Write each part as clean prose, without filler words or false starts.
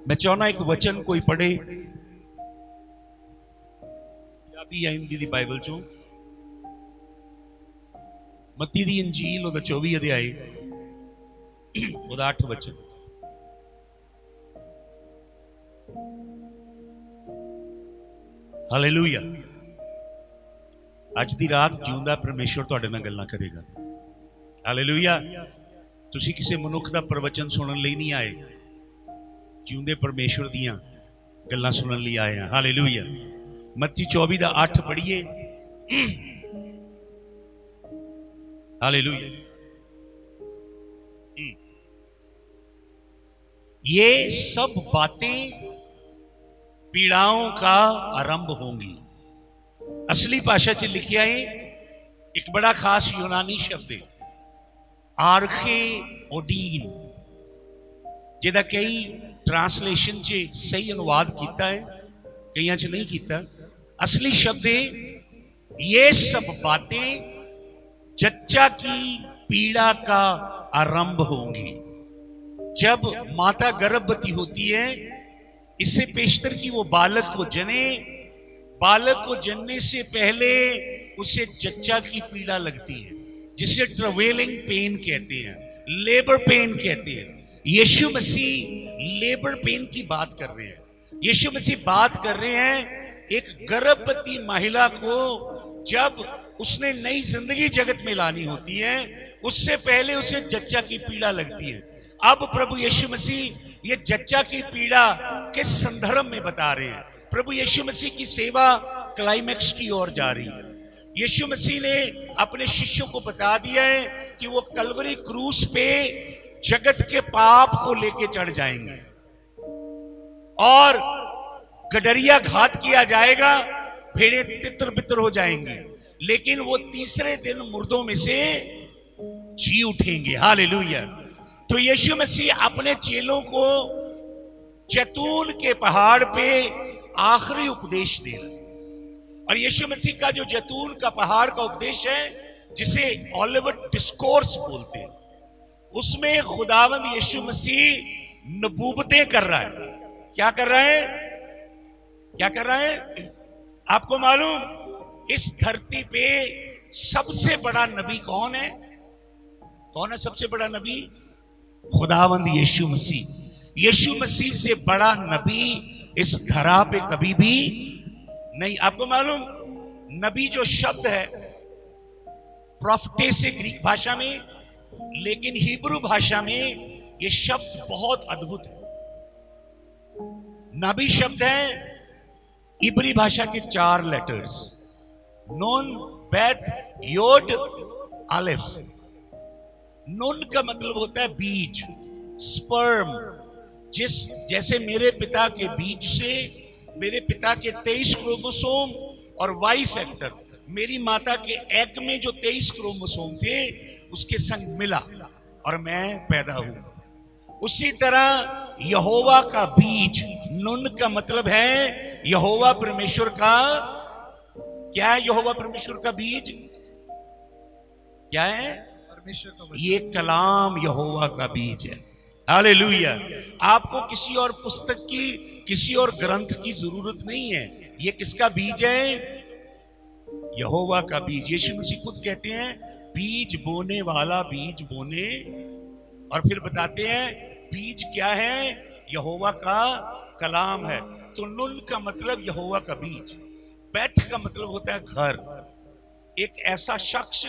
मैं चाहना एक वचन कोई पढ़े ਪੰਜਾਬੀ या हिंदी दी बाइबल चो मत्ती दी इंजील ਉਹਦਾ 24 ਅਧਿਆਇ ਉਹਦਾ 8 वचन। हालेलुया। ਅੱਜ ਦੀ ਰਾਤ ਜਿਉਂਦਾ ਪਰਮੇਸ਼ਵਰ ਤੁਹਾਡੇ ਨਾਲ ਗੱਲਾਂ ਕਰੇਗਾ। ਹਾਲੇਲੂਇਆ। ਤੁਸੀਂ ਕਿਸੇ ਮਨੁੱਖ ਦਾ ਪ੍ਰਵਚਨ ਸੁਣਨ ਲਈ ਨਹੀਂ ਆਏ, ਜਿਉਂਦੇ ਪਰਮੇਸ਼ਵਰ ਦੀਆਂ ਗੱਲਾਂ ਸੁਣਨ ਲਈ ਆਏ ਹਾਂ। ਹਾਲੇਲੂਇਆ। मत्ती 24 ਦਾ 8 पढ़िए। हालेलुया। ये सब बातें पीड़ाओं का आरंभ होंगी। असली भाषा च लिखिया है, एक बड़ा खास यूनानी शब्द है आर्खे ओडीन, जिहदा कई ट्रांसलेशन च सही अनुवाद किया है, कई च नहीं किया। असली शब्द है ये सब बातें जच्चा की पीड़ा का आरंभ होंगी। जब माता गर्भवती होती है, इससे पेशतर की वो बालक को जने, बालक को जनने से पहले उसे जच्चा की पीड़ा लगती है, जिसे ट्रवेलिंग पेन कहते हैं, लेबर पेन कहते हैं। यीशु मसीह लेबर पेन की बात कर रहे हैं। यीशु मसीह बात कर रहे हैं एक गर्भवती महिला को जब उसने नई जिंदगी जगत में लानी होती है, उससे पहले उसे जच्चा की पीड़ा लगती है। अब प्रभु यीशु मसीह ये जच्चा की पीड़ा किस संदर्भ में बता रहे हैं। प्रभु यीशु मसीह की सेवा क्लाइमैक्स की ओर जा रही है। यीशु मसीह ने अपने शिष्यों को बता दिया है कि वो कलवरी क्रूस पे जगत के पाप को लेके चढ़ जाएंगे और गडरिया घात किया जाएगा, भेड़े तितर बितर हो जाएंगे, लेकिन वो तीसरे दिन मुर्दों में से जी उठेंगे। हालेलुया। तो यीशु मसीह अपने चेलों को जैतून के पहाड़ पे आखिरी उपदेश दे रहे हैं। और यीशु मसीह का जो जैतून का पहाड़ का उपदेश है, जिसे ओलिव डिस्कोर्स बोलते हैं, उसमें खुदावंद यीशु मसीह नबूवतें कर रहा है। क्या कर रहा है? क्या कर रहा है? आपको मालूम, इस धरती पे सबसे बड़ा नबी कौन है? कौन है सबसे बड़ा नबी? खुदावंद यीशु मसीह। यीशु मसीह से बड़ा नबी इस धरा पे कभी भी नहीं। आपको मालूम, नबी जो शब्द है प्रोफेट से ग्रीक भाषा में, लेकिन हिब्रू भाषा में यह शब्द बहुत अद्भुत है। नबी शब्द है इब्री भाषा के 4 लेटर्स, नून बैत योड अलिफ। नून का मतलब होता है बीज, स्पर्म। जैसे मेरे पिता के बीज से मेरे पिता के 23 क्रोमोसोम और वाई फैक्टर मेरी माता के एग में जो 23 क्रोमोसोम थे उसके संग मिला और मैं पैदा हूं। उसी तरह यहोवा का बीज, नून का मतलब है यहोवा परमेश्वर का, क्या है यहोवा परमेश्वर का बीज? क्या है? परमेश्वर का। ये कलाम यहोवा का बीज है। हालेलुया। आपको किसी और पुस्तक की, किसी और ग्रंथ की जरूरत नहीं है। ये किसका बीज है? यहोवा का बीज। यीशु मसीह खुद कहते हैं बीज बोने वाला बीज बोने, और फिर बताते हैं बीज क्या है? यहोवा का कलाम है। तो नून का मतलब यहोवा का बीज, बैत का मतलब होता है घर। एक ऐसा शख्स,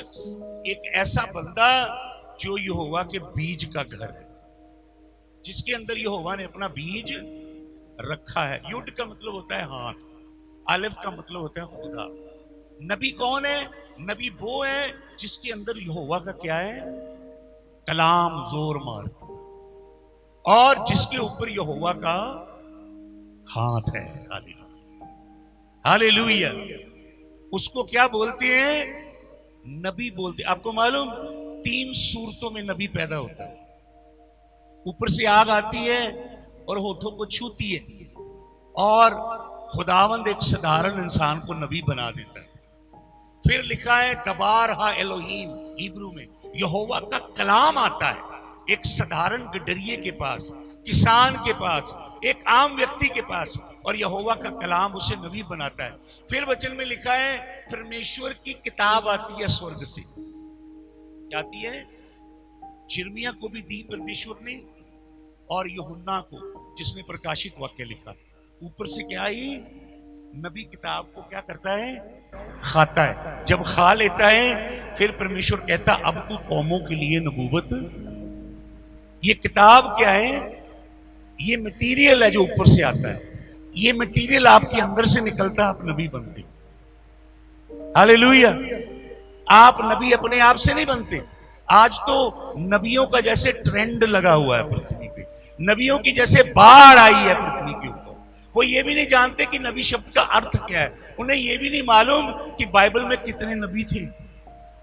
एक ऐसा बंदा जो यहोवा के बीज का घर है, जिसके अंदर यहोवा ने अपना बीज रखा है। युड का मतलब होता है हाथ, आलिफ का मतलब होता है खुदा। नबी कौन है? नबी वो है जिसके अंदर यहोवा का क्या है? कलाम जोर मारता, और जिसके ऊपर यहोवा का हाथ है। हालेलुया। उसको क्या बोलते हैं? नबी बोलते। आपको मालूम, 3 सूरतों में नबी पैदा होता है। ऊपर से आग आती है और होठों को छूती है, और खुदावंद एक साधारण इंसान को नबी बना देता है। फिर लिखा है दबार हा एलोहीम, हिब्रू में यहोवा का कलाम आता है एक साधारण गडरिये के पास किसान के पास, एक आम व्यक्ति के पास, और यहोवा का कलाम उसे नबी बनाता है। फिर वचन में लिखा है परमेश्वर की किताब आती है स्वर्ग से। क्या आती है? यिर्मयाह को भी दी परमेश्वर ने, और यूहन्ना को जिसने प्रकाशित वाक्य लिखा। ऊपर से क्या आई? नबी किताब को क्या करता है? खाता है। जब खा लेता है फिर परमेश्वर कहता अब तू कौमों के लिए नबूवत। ये किताब क्या है? ये मटेरियल है जो ऊपर से आता है। ये मटेरियल आपके अंदर से निकलता है, आप नबी बनते। हालेलुया। आप नबी अपने आप से नहीं बनते। आज तो नबियों का जैसे ट्रेंड लगा हुआ है पृथ्वी पे, नबियों की जैसे बाढ़ आई है पृथ्वी के ऊपर। वो ये भी नहीं जानते कि नबी शब्द का अर्थ क्या है। उन्हें ये भी नहीं मालूम कि बाइबल में कितने नबी थे,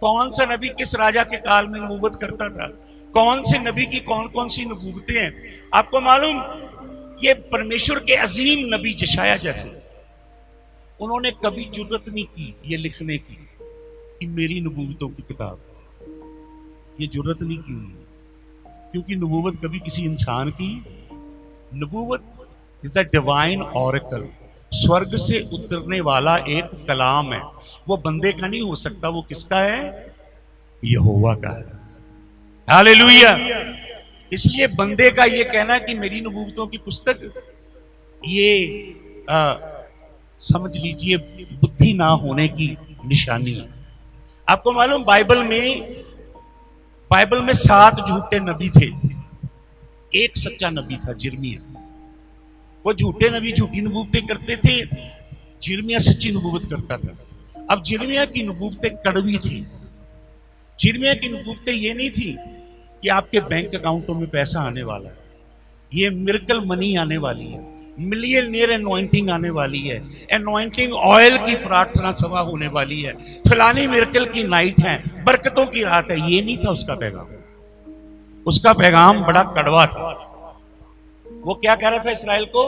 कौन सा नबी किस राजा के काल में नबूवत करता था, कौन से नबी की कौन कौन सी नबूवतें हैं। आपको मालूम, ये परमेश्वर के अजीम नबी यशायाह जैसे, उन्होंने कभी जुर्रत नहीं की ये लिखने की कि मेरी नबूवतों की किताब। ये जुर्रत नहीं की उन्होंने, क्योंकि नबूवत कभी किसी इंसान की, नबूवत इज अ डिवाइन ऑरेकल, स्वर्ग से उतरने वाला एक कलाम है। वो बंदे का नहीं हो सकता। वो किसका है? यहोवा का है। हालेलुया। इसलिए बंदे का ये कहना कि मेरी नबूवतों की पुस्तक, ये समझ लीजिए बुद्धि ना होने की निशानी है। आपको मालूम बाइबल में 7 झूठे नबी थे, एक सच्चा नबी था यिर्मयाह। वो झूठे नबी झूठी नबूवतें करते थे, यिर्मयाह सच्ची नबूवत करता था। अब यिर्मयाह की नबूवतें कड़वी थी। यिर्मयाह की नबूवतें ये नहीं थी कि आपके बैंक अकाउंटों में पैसा आने वाला है, ये मिरेकल मनी आने वाली है, मिलियनियर एनॉइंटिंग आने वाली है, एनॉइंटिंग ऑयल की प्रार्थना सभा होने वाली है, फलानी मिरेकल की नाइट है, बरकतों की रात है। ये नहीं था उसका पैगाम। उसका पैगाम बड़ा कड़वा था। वो क्या कह रहा था इस्राएल को?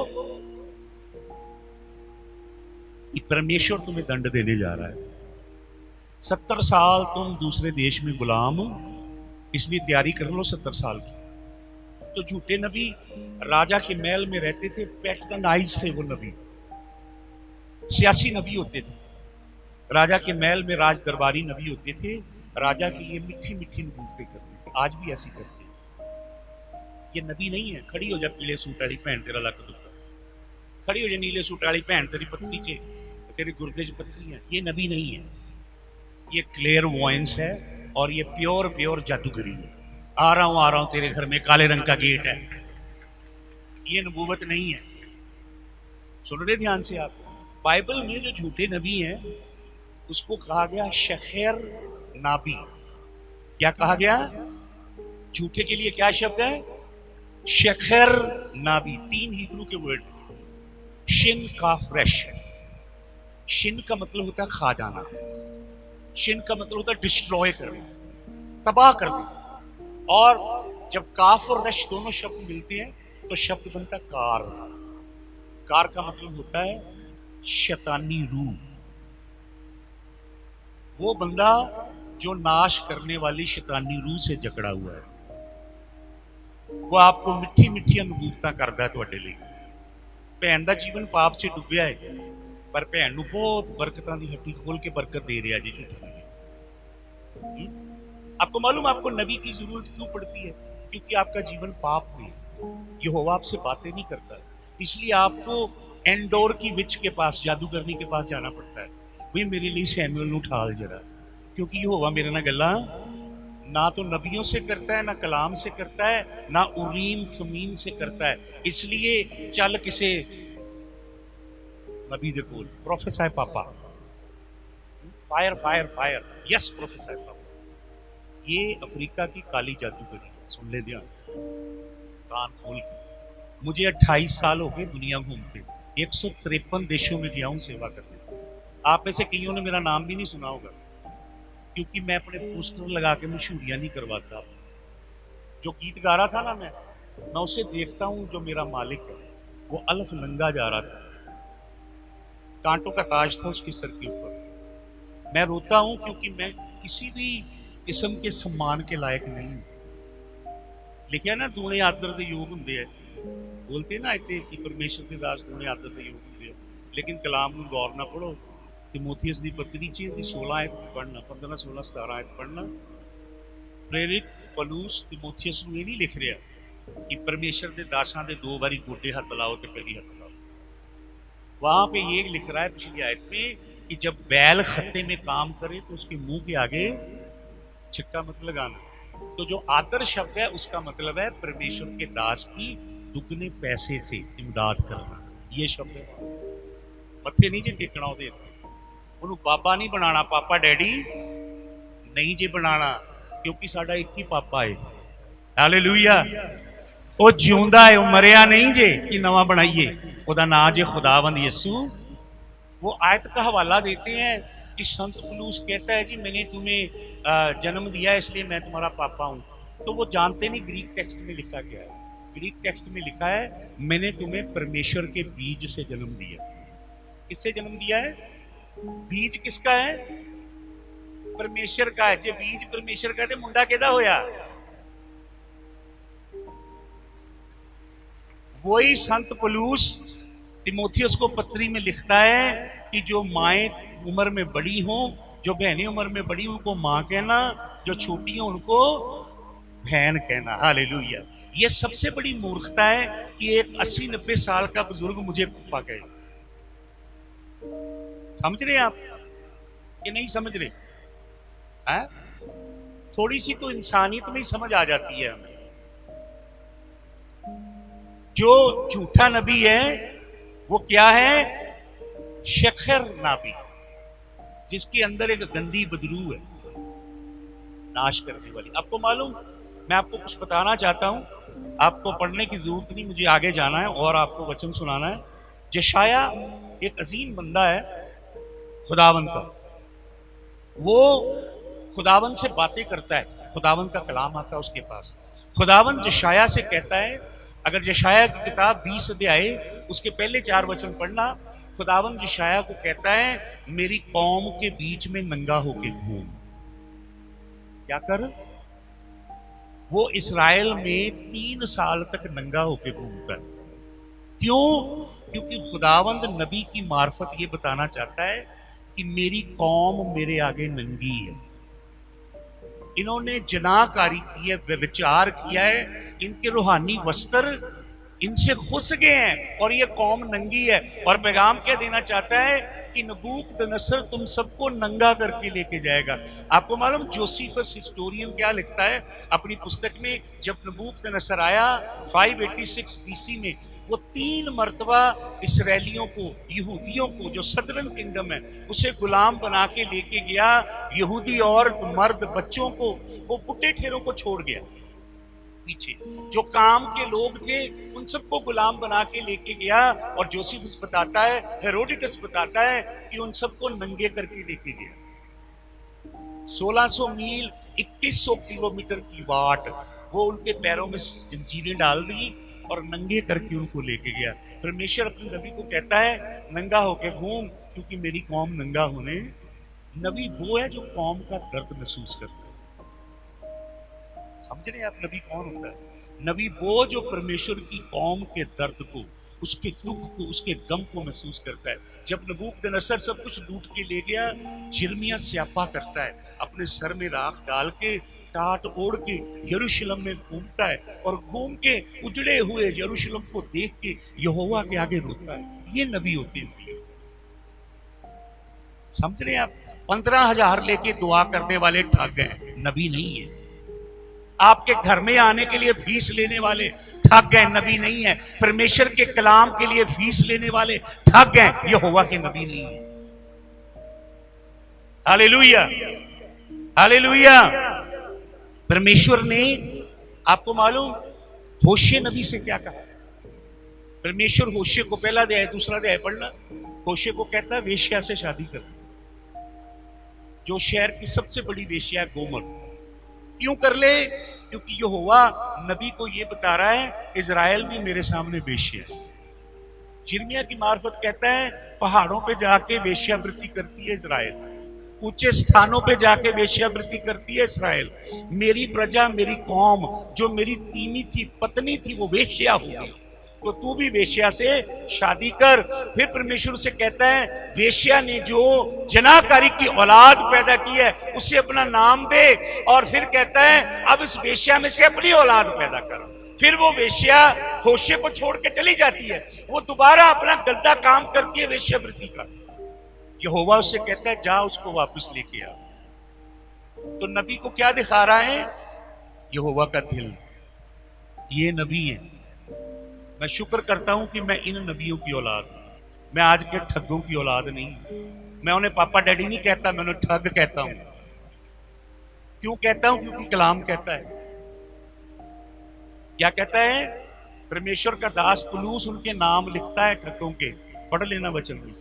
कि परमेश्वर तुम्हें दंड देने जा रहा है, 70 साल तुम दूसरे देश में गुलाम, इसलिए तैयारी कर लो 70 साल की। तो झूठे नबी राजा के महल में रहते थे, पैट्रनाइज थे वो नबी, सियासी नबी होते थे। राजा के महल में राज दरबारी नबी होते थे, राजा के लिए मीठी मीठी नबूवतें करते थे। आज भी ऐसी करते हैं। ये नबी नहीं है। खड़ी हो जा पीले सूट वाली भैन तेरा लक दुखा, खड़ी हो जा नीले सूट वाली भैन तेरी पत्नी चे, तेरे गुर्दे च पत्थरी है। ये नबी नहीं है। ये क्लियर वॉइस है और ये प्योर जादूगरी है। आ रहा हूं तेरे घर में, काले रंग का गेट है। ये नबूवत नहीं है। सुन रहे ध्यान से आप? बाइबल में जो झूठे नबी हैं उसको कहा गया शखेर नाबी। क्या कहा गया? झूठे के लिए क्या शब्द है? शखेर नाबी। 3 हिब्रू के वर्ड, शिन काफ रेश। शिन का मतलब होता है खा जाना, शिन का मतलब होता है डिस्ट्रॉय करना, तबाह करना। और जब काफ और रश दोनों शब्द मिलते हैं तो शब्द बनता कार। कार का मतलब होता है शैतानी रूह। वो बंदा जो नाश करने वाली शैतानी रूह से जकड़ा हुआ है, वो आपको मिठी मिठी अनुभूता करता है। तुहाडे लिए भैन का जीवन पाप से डुबया है, पर भैन नूं बहुत बरकतां दी हट्टी खोल के बरकत दे रहा जी झूठा नबी। आपको मालूम आपको नबी की जरूरत क्यों पड़ती है? क्योंकि आपका जीवन पाप में है। यहोवा आपसे बातें नहीं करता, इसलिए आपको एंडोर की विच के पास, जादूगरनी के पास जाना पड़ता है। भाई मेरे लिए सैमुअल नूं ठाल जरा, क्योंकि यहोवा मेरे नाल गल्लां ना तो नबियों से करता है, ना कलाम से करता है, ना उरीम थमीम से करता है। इसलिए चल किसे नबी दे कोल, प्रोफेसर पापा, fire fire fire, yes professor पापा। ये अफ्रीका की काली जादूगरी। सुन ले ध्यान से, कान खोल के। मुझे 28 साल हो गए दुनिया घूमते, 153 देशों में गया हूं सेवा करने। आप में से कईयों ने मेरा नाम भी नहीं सुना होगा, क्योंकि मैं अपने पोस्टर लगा के मशहूरियां नहीं करवाता। जो गीत गा रहा था ना मैं उसे देखता हूं, जो मेरा मालिक है वो अलफ नंगा जा रहा था, कांटों का ताज था उसके सर के ऊपर। मैं रोता हूं क्योंकि मैं किसी भी किस्म के सम्मान के लायक नहीं हूं। लिखा ना दूने आदर के योग होंगे है, बोलते हैं ना इतने कि परमेश्वर के दास ने आदत नहीं होती है, लेकिन कलाम में गौर ना पढ़ो। तिमोथियस दी पत्री च 16 आयत पढ़ना, 15 16 17 आयत पढ़ना। प्रेरित पौलुस तिमोथियस ਨੂੰ ਇਹ ਨਹੀਂ ਲਿਖ ਰਿਹਾ कि परमेश्वर के दासां दे 2 बारी गोडे हाथ लाओ तो पहली हाथ लाओ। वहां पे ये लिख रहा है पिछली आयत में कि जब बैल खत्ते में काम करे तो उसके मुंह के आगे छिक्का मत लगाना। तो जो आदर शब्द है उसका मतलब है परमेश्वर के दास की दुगने पैसे से इमदाद करना। ये शब्द है, मत्थे नहीं जे टेकना ਉਹਦੇ ਉਹਨੂੰ बाबा नहीं बनाना, पापा डैडी नहीं जे बनाना, क्योंकि साडा एक ही पापा है। हालेलुया। वो जिਉਂਦਾ है, वो मरिया नहीं जे कि नवा बनाइए। ਉਹਦਾ नाम जे खुदावंद यीशु। वो आयत का हवाला देते हैं कि संत पौलुस कहता है जी मैंने तुम्हें जन्म दिया इसलिए मैं तुम्हारा पापा हूं। तो वो जानते नहीं ग्रीक टेक्स्ट में लिखा गया है। ग्रीक टेक्स्ट में लिखा है मैंने तुम्हें परमेश्वर के बीज से जन्म दिया। किससे जन्म दिया है? बीज किसका है? परमेश्वर का है। जे बीज परमेश्वर का है तो मुंडा किहदा होया? वही संत पौलुस तिमोथियस को पत्री में लिखता है कि जो माएँ उम्र में बड़ी हों, जो बहनें उम्र में बड़ी उनको माँ कहना, जो छोटी हो उनको बहन कहना। हालेलुया। ये सबसे बड़ी मूर्खता है कि एक 80-90 साल का बुजुर्ग मुझे पप्पा कहे। समझ रहे आप कि नहीं समझ रहे? है थोड़ी सी तो इंसानियत में ही समझ आ जाती है हमें। जो झूठा नबी है वो क्या है? शखर नाबी, जिसके अंदर एक गंदी बदबू है नाश करने वाली। आपको मालूम, मैं आपको कुछ बताना चाहता हूं, आपको पढ़ने की जरूरत नहीं, मुझे आगे जाना है और आपको वचन सुनाना है। यशाया एक अजीम बंदा है खुदावंद का। वो खुदावंद से बातें करता है, खुदावंद का कलाम आता है उसके पास। खुदावंद यशाया से कहता है, अगर यशाया की किताब 20 अध्याय उसके पहले 4 वचन पढ़ना, खुदावंद यशाया को कहता है मेरी कौम के बीच में नंगा होके घूम। क्या कर? वो इस्राएल में 3 साल तक नंगा होके घूमता है। क्यों? क्योंकि खुदावंद नबी की मार्फत ये बताना चाहता है कि मेरी कौम मेरे आगे नंगी है। इन्होंने जनाकारी की है, व्यभिचार किया है, इनके रूहानी वस्त्र इनसे घुस गए हैं और ये कौम नंगी है। और पैगाम क्या देना चाहता है कि नबूकदनेस्सर तुम सबको नंगा करके लेके जाएगा। आपको मालूम जोसेफस हिस्टोरियन क्या लिखता है अपनी पुस्तक में? जब नबूकदनेस्सर आया 586 बीसी में, वो 3 मर्तबा इसराइलियों को, यहूदियों को, जो सदरन किंगडम है उसे गुलाम बना के लेके गया। यहूदी औरत, मर्द, बच्चों को, वो बुढ़े ठेरों को छोड़ गया पीछे। जो काम के लोग थे उन सबको गुलाम बना के लेके गया। और जोसेफस बताता है, हेरोडोटस बताता है कि उन सबको नंगे करके लेके गया। 1600 मील 2100 किलोमीटर की वाट वो उनके पैरों में जंजीरें डाल दी और नंगे करके उनको लेके गया। परमेश्वर अपने नबी को कहता है नंगा होके घूम, क्योंकि मेरी कौम नंगा होने। नबी वो है जो कौम का दर्द महसूस करता है। समझ रहे हैं आप नबी कौन होता है? नबी वो जो परमेश्वर की कौम के दर्द को, उसके दुख को, उसके गम को महसूस करता है। जब नबूकदनेस्सर सब कुछ लूट के ले गया, यिर्मयाह स्यापा करता है, अपने सर में राख डाल के टाट ओढ़ के यरूशलेम में घूमता है और घूम के उजड़े हुए यरूशलेम को देख के यहोवा के आगे रोता है। ये नबी होते हैं। समझ रहे हैं आप? 15,000 लेके दुआ करने वाले ठग हैं, नबी नहीं है। आपके घर में आने के लिए फीस लेने वाले ठग हैं, नबी नहीं है। परमेश्वर के कलाम के लिए फीस लेने वाले ठग हैं, यहोवा के नबी नहीं है। Hallelujah, hallelujah. परमेश्वर ने, आपको मालूम होशे नबी से क्या कहा? परमेश्वर होशे को, पहला अध्याय दूसरा अध्याय पढ़ना, होशे को कहता है वेश्या से शादी कर, जो शहर की सबसे बड़ी वेश्या है गोमर। क्यों कर ले? क्योंकि यहोवा नबी को यह बता रहा है इजराइल भी मेरे सामने वेश्या है। यिर्मयाह की मार्फत कहता है पहाड़ों पे जाके वेश्यावृत्ति करती है इजराइल, ऊंचे स्थानों पे जाके वेश्यावृत्ति करती है इस्राएल। मेरी प्रजा, मेरी कौम जो मेरी तीमी थी, पत्नी थी, वो वेश्या हो गई। तो तू भी वेश्या से शादी कर। फिर परमेश्वर से कहता है वेश्या ने जो जनाकारी की औलाद पैदा की है उसे अपना नाम दे, और फिर कहता है अब इस वेश्या में से अपनी औलाद पैदा कर। फिर वो वेश्या होशे को छोड़ के चली जाती है, वो दोबारा अपना गंदा काम करती है वेश्यावृत्ति का। यहोवा उससे कहता है जा उसको वापस लेके आ। तो नबी को क्या दिखा रहा है? यहोवा का दिल। ये नबी है। मैं शुक्र करता हूं कि मैं इन नबियों की औलाद हूं। मैं आज के ठगों की औलाद नहीं। मैं उन्हें पापा डैडी नहीं कहता, मैं उन्हें ठग कहता हूं। क्यों कहता हूं? क्योंकि कलाम कहता है। क्या कहता है? परमेश्वर का दास पुलूस उनके नाम लिखता है ठगों के। पढ़ लेना वचन में,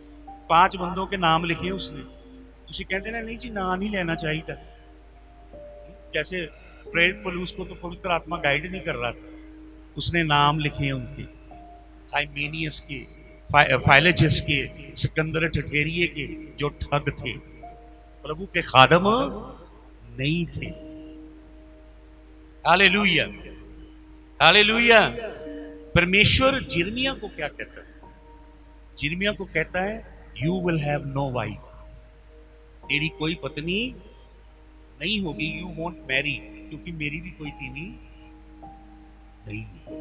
5 बंदों के नाम लिखे उसने। तुसी कहते ना नहीं जी ना नहीं लेना चाहिए। जैसे प्रेरित पुलूस को तो पवित्र आत्मा गाइड नहीं कर रहा था, उसने नाम लिखे उनके, हाइमेनियस के, फाइलेजस के, सिकंदर ठठेरिये के, जो ठग थे, प्रभु के खादम नहीं थे। Hallelujah, hallelujah. परमेश्वर जिर्मिया को क्या कहता है? जिर्मिया को कहता है you will have no wife, तेरी कोई पत्नी नहीं होगी। यू वोंट मैरी, क्योंकि मेरी भी कोई तीवी नहीं है।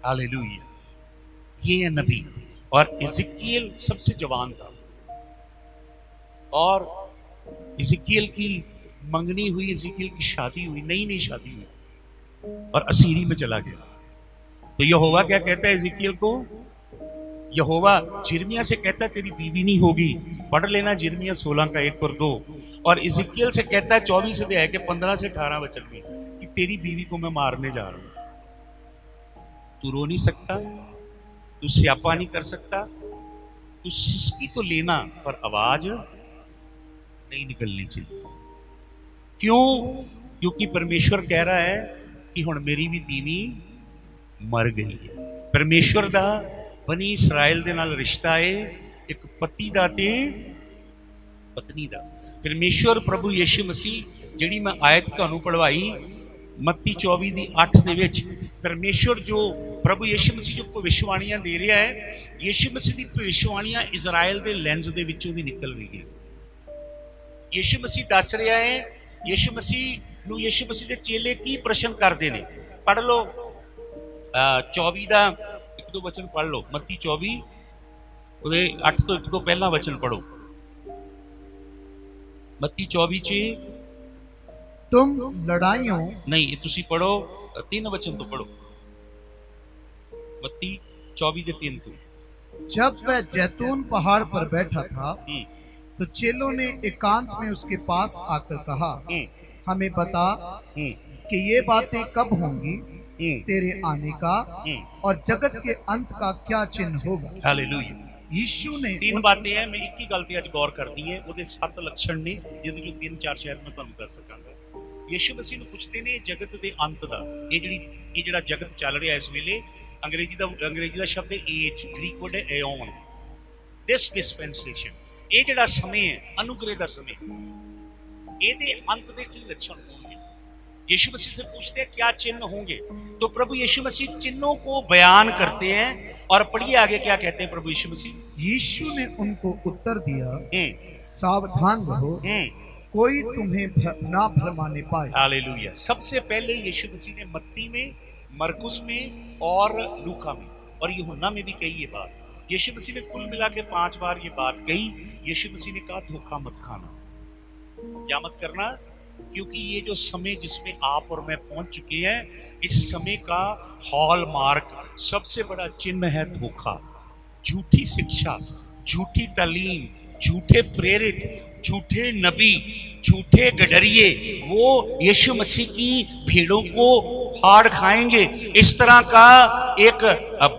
हालेलुया। ये है नबी। और इज़िकियल सबसे जवान था, और इज़िकियल की मंगनी हुई, इज़िकियल की शादी हुई, नई नई शादी हुई, और असीरी में चला गया। तो यहोवा क्या कहता है इज़िकियल को? यहोवा जिर्मिया से कहता है तेरी बीवी नहीं होगी। पढ़ लेना जिर्मिया 16 का 1 और 2। और इज़िकियल से कहता है 24 अध्याय के 15 से 18 वचन में कि तेरी बीवी को मैं मारने जा रहा हूं। तू रो नहीं सकता, तू स्यापा नहीं कर सकता, तू सिसकी तो लेना पर आवाज नहीं निकलनी चाहिए। क्यों? क्योंकि परमेश्वर कह रहा है कि हुण मेरी भी दीवी मर गई है। परमेश्वर दा बनी इसराइल दे नाल रिश्ता है एक पति दा ते पत्नी दा। परमेश्वर प्रभु यीशु मसीह जिहड़ी मैं आयत तुहानूं पढ़वाई मत्ती 24 दी 8 दे विच, परमेश्वर जो प्रभु यीशु मसीह जो भविष्यवाणियां दे रहा है, यीशु मसीह दी भविष्यवाणियां इजराइल दे लेंस दे विचों दी निकल रही है। यीशु मसीह दस रहा है, यीशु मसीह नूं यीशु मसीह दे चेले की प्रश्न करते हैं। पढ़ लो 24 दा 1-2 वचन पढ़ लो। मत्ती 24 ਉਹਦੇ 8 ਤੋਂ 1-2 ਪਹਿਲਾ वचन पढ़ो। मत्ती 24 च तुम लड़ाइयों नहीं, ये तुसी पढ़ो 3 वचन तो पढ़ो। मत्ती 24 दे 3 तो। जब वह जैतून पहाड़ पर बैठा था तो चेलों ने एकांत में उसके पास आकर कहा हमें बता कि ये बातें कब होंगी, तेरे आने का और जगत के अंत का क्या चिन्ह होगा। हालेलुया। यीशु ने 3 बातें हैं, मैं एक ही गल ते अज गौर करनी है। ਉਹਦੇ 7 ਲੱਛਣ ਨੇ ਜਿਹਦੇ ਜੋ 3-4 ਸ਼ਾਇਦ ਮੈਂ ਤੁਹਾਨੂੰ ਦੱਸ ਸਕਾਂਗਾ। ਯीशु ਮਸੀਹ ਨੂੰ ਪੁੱਛਦੇ ਨੇ ਜਗਤ ਦੇ ਅੰਤ ਦਾ। ਇਹ ਜਿਹੜਾ ਜਗਤ ਚੱਲ ਰਿਹਾ ਇਸ ਵੇਲੇ, ਅੰਗਰੇਜ਼ੀ ਦਾ ਸ਼ਬਦ ਹੈ ਏਜ, ਗ੍ਰੀਕ ਵਰਡ ਹੈ ਐਓਨ। ਦਿਸ ਡਿਸਪੈਂਸੇਸ਼ਨ, ਇਹ ਜਿਹੜਾ ਸਮੇਂ ਹੈ ਅਨੁਗ੍ਰਹਿ ਦਾ ਸਮੇਂ, ਇਹਦੇ अंत ਦੇ ਕੀ ਲੱਛਣ ਹੋਣਗੇ? यीशु मसीह से पूछते हैं क्या चिन्ह होंगे। तो प्रभु यीशु मसीह चिन्हों को बयान करते हैं। और पढ़िए आगे क्या कहते हैं प्रभु यीशु मसीह। यीशु ने उनको उत्तर दिया सावधान रहो, कोई तुम्हें ना भरमाने पाए। हालेलुया। सबसे पहले यीशु मसीह ने मत्ती में, मरकुस में और लूका में और यूहन्ना में भी कही ये बात। यीशु मसीह ने कुल मिला के 5 बार ये बात कही। यीशु मसीह ने कहा धोखा मत खाना, क्या मत करना, क्योंकि ये जो समय जिसमें आप और मैं पहुंच चुके हैं, इस समय का हॉलमार्क, सबसे बड़ा चिन्ह है धोखा, झूठी शिक्षा, झूठी तालीम, झूठे प्रेरित, झूठे नबी, झूठे गडरिये, वो यीशु मसीह की भीड़ों को फाड़ खाएंगे। इस तरह का एक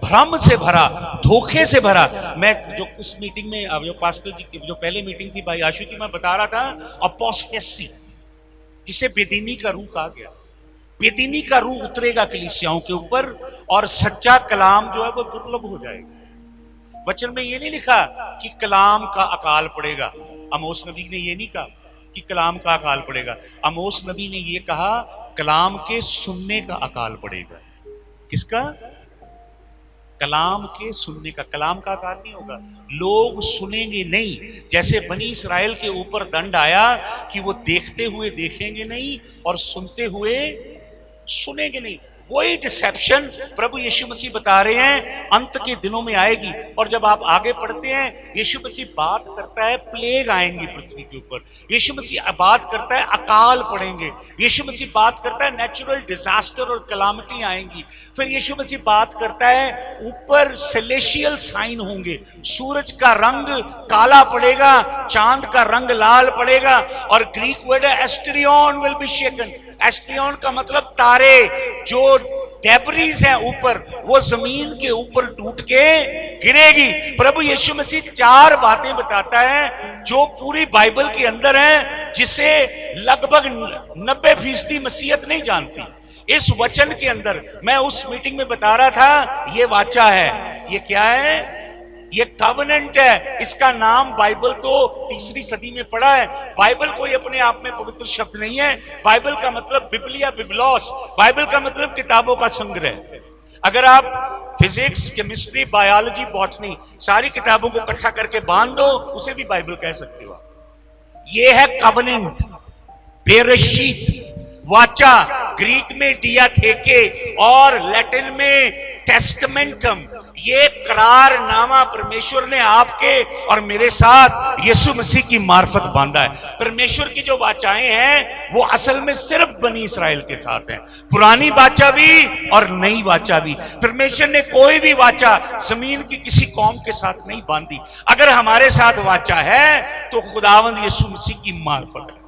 भ्रम से भरा, धोखे से भरा। मैं जो उस मीटिंग में जो पास्टर जी की जो पहले मीटिंग थी भाई आशु की, मैं बता रहा था अपोस्टेसी, जिसे बेदीनी का रूह कहा गया। बेदीनी का रूह उतरेगा कलीसियाओं के ऊपर और सच्चा कलाम जो है वो दुर्लभ हो जाएगा। वचन में ये नहीं लिखा कि कलाम का अकाल पड़ेगा। आमोस नबी ने ये नहीं कहा कि कलाम का अकाल पड़ेगा। आमोस नबी ने ये कहा कलाम के सुनने का अकाल पड़ेगा। किसका? कलाम के सुनने का, कलाम का आकार नहीं होगा, लोग सुनेंगे नहीं। जैसे बनी इस्राएल के ऊपर दंड आया कि वो देखते हुए देखेंगे नहीं और सुनते हुए सुनेंगे नहीं। वही डिसेप्शन प्रभु यीशु मसीह बता रहे हैं अंत के दिनों में आएगी। और जब आप आगे पढ़ते हैं, यीशु मसीह बात करता है प्लेग आएंगी पृथ्वी के ऊपर, यीशु मसीह बात करता है अकाल पड़ेंगे, यीशु मसीह बात करता है नेचुरल डिजास्टर और कलामिटी आएंगी। फिर यीशु मसीह बात करता है ऊपर सेलेशियल साइन होंगे, सूरज का रंग काला पड़ेगा, चांद का रंग लाल पड़ेगा, और ग्रीक वर्ड है एस्ट्रियन विल बी शेकन। एस्ट्रियन का मतलब तारे, जो डेब्रीज है ऊपर, वो जमीन के ऊपर टूट के गिरेगी। प्रभु यीशु मसीह 4 बातें बताता है जो पूरी बाइबल के अंदर है, जिसे लगभग 90% मसीहत नहीं जानती। इस वचन के अंदर, मैं उस मीटिंग में बता रहा था, ये वाचा है। ये क्या है? ये कवनेंट है। इसका नाम बाइबल तो 3री सदी में पड़ा है। बाइबल कोई अपने आप में पवित्र शब्द नहीं है। बाइबल का मतलब बिबलिया, बिबलॉस, बाइबल का मतलब किताबों का संग्रह। अगर आप फिजिक्स, केमिस्ट्री, बायोलॉजी, बॉटनी सारी किताबों को इकट्ठा करके बांध दो, उसे भी बाइबल कह सकते हो। ये है कवनेंट, बेरशीत, वाचा, ग्रीक में डियाथेके और लैटिन में टेस्टमेंटम। ये करारनामा परमेश्वर ने आपके और मेरे साथ यीशु मसीह की मार्फत बांधा है। परमेश्वर की जो वाचाएं हैं वो असल में सिर्फ बनी इस्राएल के साथ हैं, पुरानी वाचा भी और नई वाचा भी। परमेश्वर ने कोई भी वाचा जमीन की किसी कौम के साथ नहीं बांधी। अगर हमारे साथ वाचा है तो खुदावंद यीशु मसीह की मार्फत है।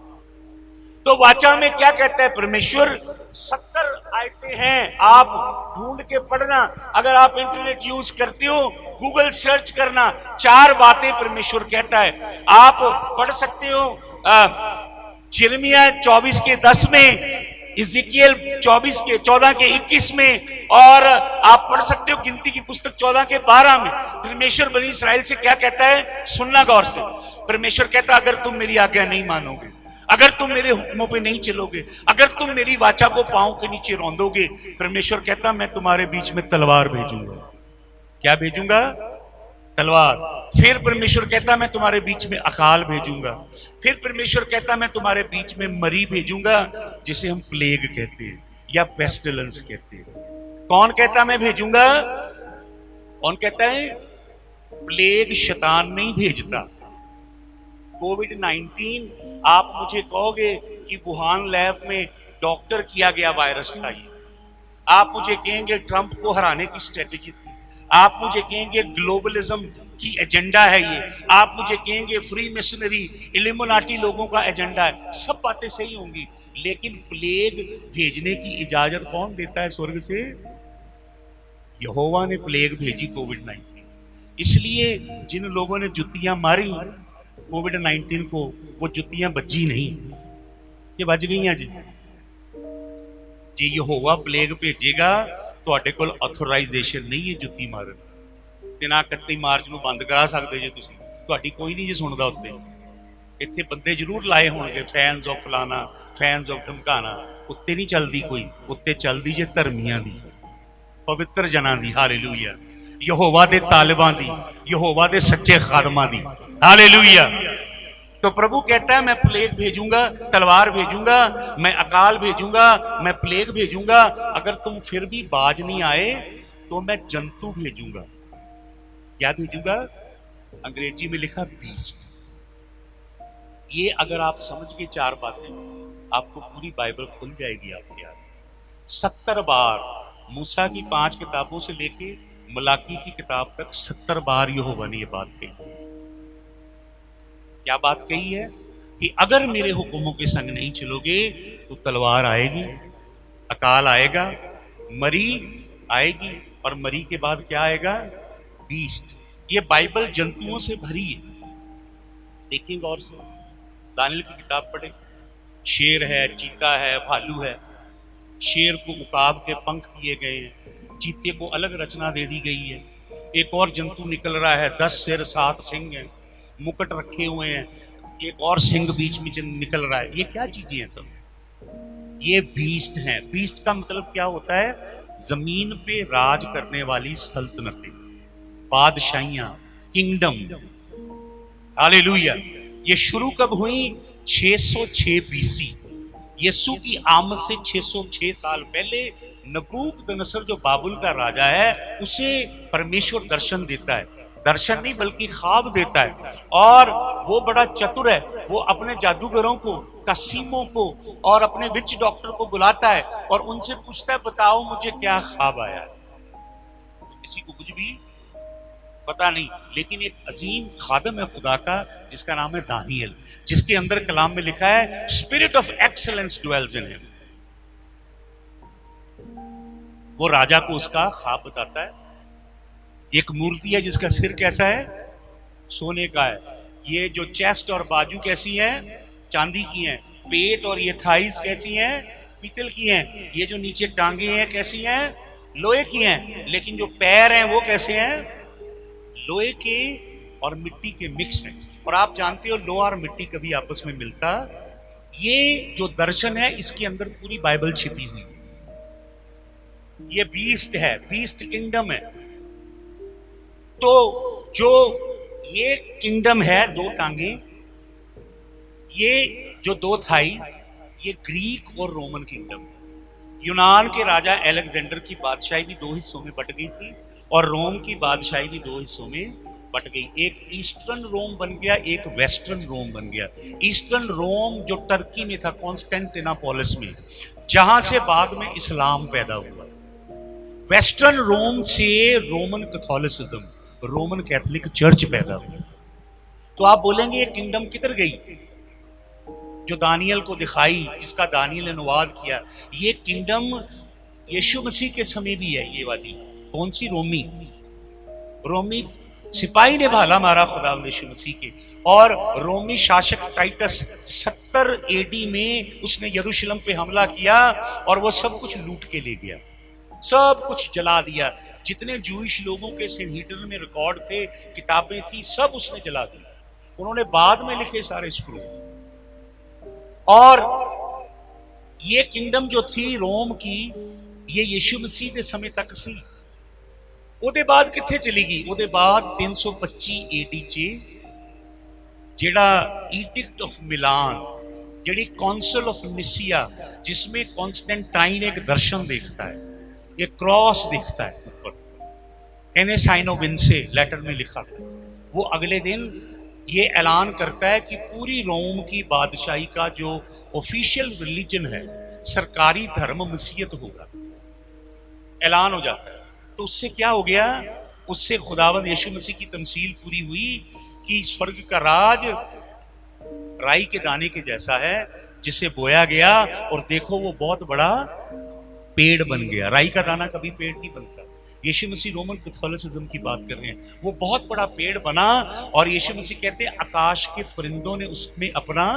तो वाचा में क्या कहता है परमेश्वर? 70 आयतें हैं, आप ढूंढ के पढ़ना। अगर आप इंटरनेट यूज करते हो, गूगल सर्च करना, 4 बातें परमेश्वर कहता है। आप पढ़ सकते हो यिर्मयाह 24 के 10 में, इज़िकियल 24 के 14 के 21 में, और आप पढ़ सकते हो गिनती की पुस्तक 14 के 12 में। परमेश्वर बनी इस्राएल से क्या कहता है? सुनना गौर से। परमेश्वर कहता है अगर तुम मेरी आज्ञा नहीं मानोगे, अगर तुम मेरे हुक्मों पे नहीं चलोगे, अगर तुम मेरी वाचा को पांव के नीचे रौंदोगे, परमेश्वर कहता मैं तुम्हारे बीच में तलवार भेजूंगा। क्या भेजूंगा? तलवार। फिर परमेश्वर कहता मैं तुम्हारे बीच में अकाल भेजूंगा। फिर परमेश्वर कहता मैं तुम्हारे बीच में मरी भेजूंगा, जिसे हम प्लेग कहते हैं या पेस्टिलेंस कहते हैं। कौन कहता मैं भेजूंगा? कौन कहता है? प्लेग शैतान नहीं भेजता। कोविड-19 आप मुझे कहोगे कि वुहान लैब में डॉक्टर किया गया वायरस था ये। आप मुझे कहेंगे ट्रंप को हराने की स्ट्रेटेजी थी। आप मुझे कहेंगे ग्लोबलिज्म की एजेंडा है ये। आप मुझे कहेंगे फ्री मिशनरी, इल्यूमिनाटी लोगों का एजेंडा है। सब बातें सही होंगी, लेकिन प्लेग भेजने की इजाजत कौन देता है स्वर्ग से? यहोवा ने प्लेग भेजी कोविड-19। इसलिए जिन लोगों ने जुतियां मारी कोविड-19 को, वो जुतियां बची नहीं, ये बच गई जी। जे यहोवा प्लेग भेजेगा, ਤੁਹਾਡੇ ਕੋਲ ਆਥੋਰਾਈਜੇਸ਼ਨ ਨਹੀਂ ਹੈ ਜੁੱਤੀ ਮਾਰਨ ਤੇ ਨਾ 31 ਮਾਰਚ ਨੂੰ ਬੰਦ ਕਰਾ ਸਕਦੇ ਜੇ ਤੁਸੀਂ। ਤੁਹਾਡੀ ਕੋਈ ਨਹੀਂ ਜੇ ਸੁਣਦਾ ਉੱਤੇ। ਇੱਥੇ ਬੰਦੇ ਜ਼ਰੂਰ ਲਾਏ ਹੋਣਗੇ, ਫੈਨਸ ਆਫ ਫਲਾਣਾ, ਫੈਨਸ ਆਫ ਧਮਕਾਣਾ। ਉੱਤੇ ਨਹੀਂ ਚੱਲਦੀ ਕੋਈ, ਉੱਤੇ ਚੱਲਦੀ ਜੇ ਧਰਮੀਆਂ ਦੀ, ਪਵਿੱਤਰ ਜਨਾਂ ਦੀ। ਹਾਲੇਲੂਇਆ। ਯਹੋਵਾ ਦੇ ਤਾਲਿਬਾਂ ਦੀ, ਯਹੋਵਾ ਦੇ ਸੱਚੇ ਖਾਦਮਾਂ ਦੀ। हालेलुया। तो प्रभु कहता है मैं प्लेग भेजूंगा, तलवार भेजूंगा, मैं अकाल भेजूंगा, मैं प्लेग भेजूंगा। अगर तुम फिर भी बाज नहीं आए तो मैं जंतु भेजूंगा। क्या भेजूंगा? अंग्रेजी में लिखा बीस्ट। ये अगर आप समझ के 4 बातें, आपको पूरी बाइबल खुल जाएगी आपके याद। 70 बार मूसा की 5 किताबों से लेके मलाकी की किताब तक 70 बार यहोवा ने ये बात कही। क्या बात कही है? कि अगर मेरे हुक्मों के संग नहीं चलोगे तो तलवार आएगी, अकाल आएगा, मरी आएगी, और मरी के बाद क्या आएगा? बीस्ट। ये बाइबल जंतुओं से भरी है। देखेंगे और से, दानियल की किताब पढ़े, शेर है, चीता है, भालू है। शेर को उकाब के पंख दिए गए हैं, चीते को अलग रचना दे दी गई है। एक और जंतु निकल रहा है, 10 सिर 7 सिंग हैं, मुकुट रखे हुए हैं, एक और सिंह बीच में निकल रहा है। ये क्या चीजें हैं सब? ये बीस्ट हैं। बीस्ट का मतलब क्या होता है? जमीन पे राज करने वाली सल्तनतें, बादशाहियां, किंगडम। हालेलुया। ये शुरू कब हुई? 606 बीसी। यीशु की आमद से 606 साल पहले नबूकदनेस्सर जो बाबुल का राजा है, उसे परमेश्वर दर्शन देता है। दर्शन नहीं बल्कि ख्वाब देता है। और वो बड़ा चतुर है। वो अपने जादूगरों को, कसीमों को और अपने विच डॉक्टर को बुलाता है और उनसे पूछता है, बताओ मुझे क्या ख्वाब आया। किसी को कुछ भी पता नहीं, लेकिन एक अजीम खादम है खुदा का जिसका नाम है दानियल, जिसके अंदर कलाम में लिखा है spirit of excellence dwells in him. वो राजा को उसका ख्वाब बताता है। एक मूर्ति है जिसका सिर कैसा है? सोने का है। ये जो चेस्ट और बाजू कैसी है? चांदी की हैं। पेट और ये थाइस कैसी हैं? पीतल की हैं। ये जो नीचे टांगे हैं कैसी हैं? लोहे की हैं। लेकिन जो पैर हैं वो कैसे हैं? लोहे के और मिट्टी के मिक्स हैं। और आप जानते हो लोहा और मिट्टी कभी आपस में मिलता। ये जो दर्शन है इसके अंदर पूरी बाइबल छिपी हुई। ये बीस्ट है, बीस्ट किंगडम है। तो जो ये किंगडम है, दो टांगे, ये जो दो थाइस, ये ग्रीक और रोमन किंगडम। यूनान के राजा अलेक्जेंडर की बादशाही भी दो हिस्सों में बट गई थी और रोम की बादशाही भी दो हिस्सों में बट गई। एक ईस्टर्न रोम बन गया, एक वेस्टर्न रोम बन गया। ईस्टर्न रोम जो टर्की में था, कॉन्स्टेंटिनोपोलिस में, जहां से बाद में इस्लाम पैदा हुआ। वेस्टर्न रोम से Roman Catholicism, Roman Catholic church पैदा हुई। तो आप बोलेंगे ये किंगडम किधर गई? जो दानियल को दिखाई, जिसका दानियल ने अनुवाद किया, ये किंगडम यीशु मसीह के समय भी है। ये वाली कौन सी? रोमी सिपाही ने भाला मारा खुदा यीशु मसीह के। और रोमी शासक टाइटस 70 एडी में उसने यरूशलेम पे हमला किया और वो सब कुछ लूट के ले गया, सब कुछ जला दिया। जितने जूइश लोगों के सेनेटर में रिकॉर्ड थे, किताबें थी, सब उसने जला दी। उन्होंने बाद में लिखे सारे स्क्रू। और ये किंगडम जो थी रोम की, ये यीशु मसीह के समय तक सी। ਉਹਦੇ ਬਾਅਦ ਕਿੱਥੇ ਚਲੀ ਗਈ? ਉਹਦੇ ਬਾਅਦ 325 AD 'ਚ ਜਿਹੜਾ ईडिक्ट ऑफ मिलान, ਜਿਹੜੀ काउंसिल ऑफ निसिया, जिसमें कॉन्स्टेंटाइन एक दर्शन देखता है, एक क्रॉस दिखता है ऊपर, एने साइनो विंसे लेटर में लिखा था। वो अगले दिन ये ऐलान करता है कि पूरी रोम की बादशाही का जो ऑफिशियल रिलीजन है, सरकारी धर्म मसीहत होगा, ऐलान हो जाता है। तो उससे क्या हो गया? उससे खुदावंद यीशु मसीह की तमसील पूरी हुई कि स्वर्ग का राज राई के दाने के जैसा है, जिसे बोया गया और देखो वो बहुत बड़ा पेड़ बन गया। राई का दाना कभी पेड़ नहीं बनता। यीशु मसीह रोमन कैथोलिसिज्म की बात कर रहे हैं। वो बहुत बड़ा पेड़ बना और यीशु मसीह कहते हैं आकाश के परिंदों ने उसमें अपना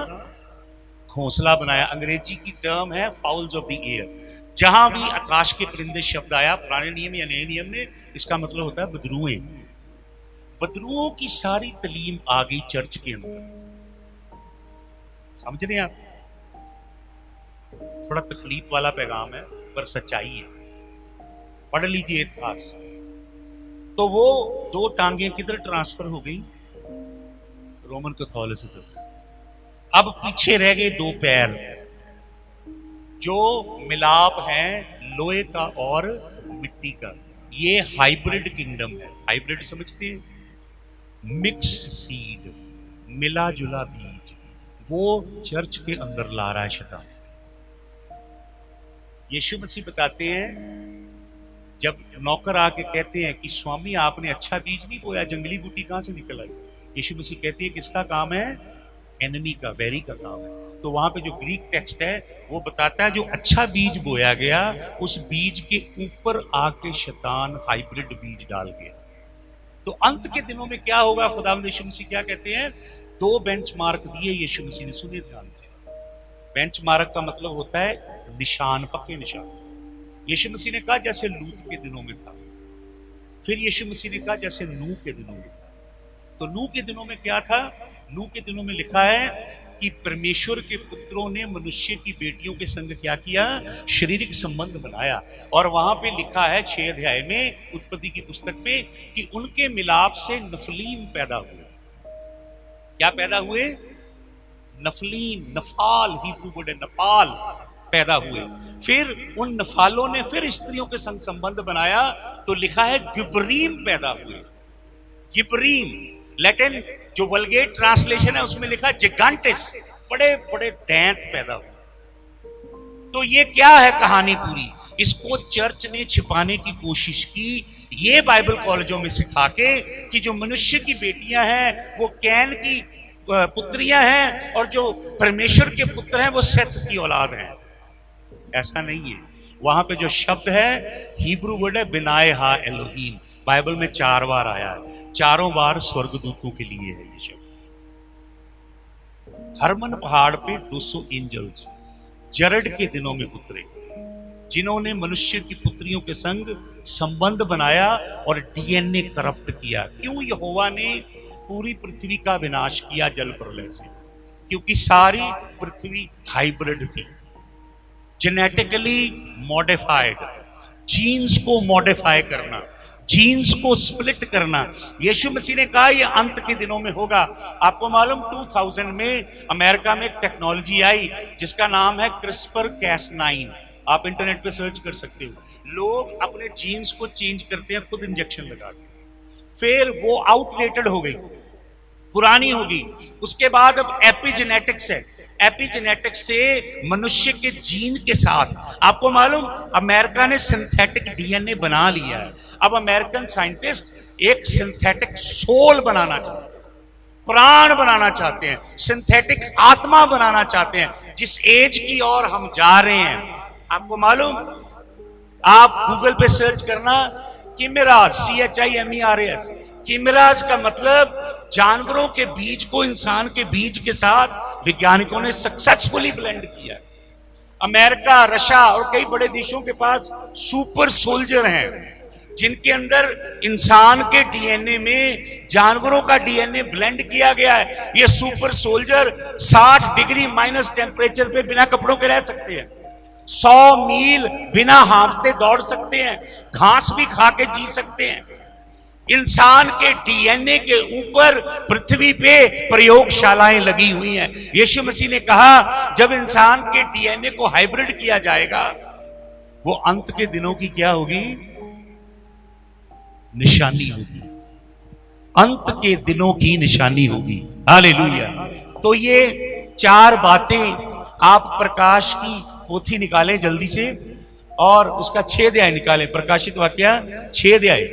घोंसला बनाया। अंग्रेजी की टर्म है फाउल्स ऑफ द एयर। जहां भी आकाश के परिंदे शब्द आया, पुराने नियम या नए नियम में, इसका मतलब होता है बदरूएं। बदरूओं की सारी तलीम आ गई चर्च के अंदर। समझ रहे हैं आप? थोड़ा तकलीफ वाला पैगाम है पर सच्चाई है, पढ़ लीजिए इतिहास। तो वो दो टांगे किधर ट्रांसफर हो गई? Roman Catholicism. अब पीछे रह गए दो पैर, जो मिलाप है लोहे का और मिट्टी का। ये हाइब्रिड किंगडम है। हाइब्रिड समझते हैं? मिक्स सीड, मिला जुला बीज, वो चर्च के अंदर ला रहा है शैतान। यीशु मसीह बताते हैं, जब नौकर आके कहते हैं कि स्वामी आपने अच्छा बीज नहीं बोया, जंगली बूटी कहां से निकल आई? यीशु मसीह कहते हैं किसका काम है? एनिमी का, बैरी का काम है। तो वहां पे जो ग्रीक टेक्स्ट है वो बताता है जो अच्छा बीज बोया गया, उस बीज के ऊपर आके शैतान हाइब्रिड बीज डाल गया। तो अंत के दिनों में क्या होगा? खुदावंद यीशु मसीह क्या कहते हैं? दो बेंचमार्क दिए यीशु मसीह ने, सुनिए ध्यान से। बेंचमार्क का मतलब होता है निशान, पक्के निशान। यीशु मसीह ने कहा जैसे लूत के दिनों में था, फिर यीशु मसीह ने कहा जैसे नूह के दिनों में था। तो नूह के दिनों में क्या था? नूह के दिनों में लिखा है कि परमेश्वर के पुत्रों ने मनुष्य की बेटियों के संग क्या किया, शारीरिक संबंध बनाया। और वहां पे लिखा है 6 अध्याय में उत्पत्ति की पुस्तक में कि उनके मिलाप से नफलीम पैदा हुए। क्या पैदा हुए? नफलीम, नफाल, हिब्रू वर्ड है नफाल, पैदा हुए। फिर उन नफालों ने फिर स्त्रियों के संग संबंध बनाया तो लिखा है गिब्रीम पैदा हुए। गिब्रीम लैटिन जो वल्गेट ट्रांसलेशन है उसमें लिखा जिगांटिस, बड़े बड़े दैंत पैदा हुए। तो ये क्या है कहानी पूरी? इसको चर्च ने छिपाने की कोशिश की, ये बाइबल कॉलेजों में सिखा के कि जो मनुष्य की बेटियां हैं वो कैन की पुत्रियां हैं और जो परमेश्वर के पुत्र हैं वो सेथ की औलाद हैं। ऐसा नहीं है। वहां पे जो शब्द है हिब्रू वर्ड है बिनाए हा एलोहीम, बाइबल में 4 बार आया है, चारों बार स्वर्गदूतों के लिए है ये शब्द। हरमन पहाड़ पे 200 एंजल्स जरड के दिनों में उतरे, जिन्होंने मनुष्य की पुत्रियों के संग संबंध बनाया और डीएनए करप्ट किया। क्यों यहोवा ने पूरी पृथ्वी का विनाश किया जल प्रलय से? क्योंकि सारी पृथ्वी हाइब्रिड थी, जेनेटिकली मॉडिफाइड। जीन्स को मॉडिफाई करना, जीन्स को स्प्लिट करना। यीशु मसीह ने कहा यह अंत के दिनों में होगा। आपको मालूम 2000 में अमेरिका में एक टेक्नोलॉजी आई जिसका नाम है क्रिस्पर कैस9। आप इंटरनेट पे सर्च कर सकते हो। लोग अपने जीन्स को चेंज करते हैं खुद इंजेक्शन लगा के, फिर वो आउटडेटेड हो गई, पुरानी होगी। उसके बाद अब एपिजेनेटिक्स है, एपिजेनेटिक्स से मनुष्य के जीन के साथ, आपको मालूम अमेरिका ने सिंथेटिक डीएनए बना लिया है। अब अमेरिकन साइंटिस्ट एक सिंथेटिक सोल बनाना चाहते हैं, प्राण बनाना चाहते हैं, सिंथेटिक आत्मा बनाना चाहते हैं। जिस एज की ओर हम जा रहे हैं, आपको मालूम, आप गूगल पे सर्च करना किमेरास, CHIMERAS। किमेरास का मतलब जानवरों के बीज को इंसान के बीज के साथ वैज्ञानिकों ने सक्सेसफुली ब्लेंड किया। अमेरिका, रशिया और कई बड़े देशों के पास सुपर सोल्जर हैं जिनके अंदर इंसान के डीएनए में जानवरों का डीएनए ब्लेंड किया गया है। ये super soldier 60 degree minus temperature पे बिना कपड़ों के रह सकते हैं, 100 मील बिना हाँफते दौड़ सकते हैं, घास भी खा के जी सकते हैं। इंसान के डीएनए के ऊपर पृथ्वी पे प्रयोगशालाएं लगी हुई हैं। यीशु मसीह ने कहा जब इंसान के डीएनए को हाइब्रिड किया जाएगा, वो अंत के दिनों की क्या होगी? निशानी होगी, अंत के दिनों की निशानी होगी। हालेलुया। तो ये 4 बातें आप प्रकाश की पोथी निकालें जल्दी से और उसका 6 अध्याय निकालें, प्रकाशित वाक्य 6 अध्याय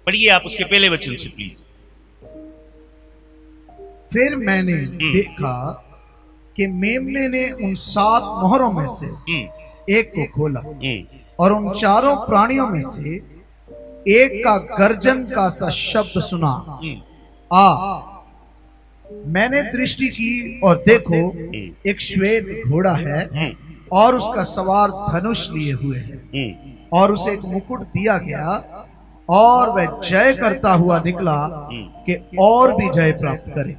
पढ़िए आप उसके पहले वचन से प्लीज। फिर मैंने देखा कि मेमने ने उन 7 मोहरों में से एक को खोला और उन 4 प्राणियों में से एक का गर्जन का सा शब्द सुना, आ। मैंने दृष्टि की और देखो एक श्वेत घोड़ा है और उसका सवार धनुष लिए हुए है और उसे एक मुकुट दिया गया और वह जय करता हुआ निकला कि और भी जय प्राप्त करे।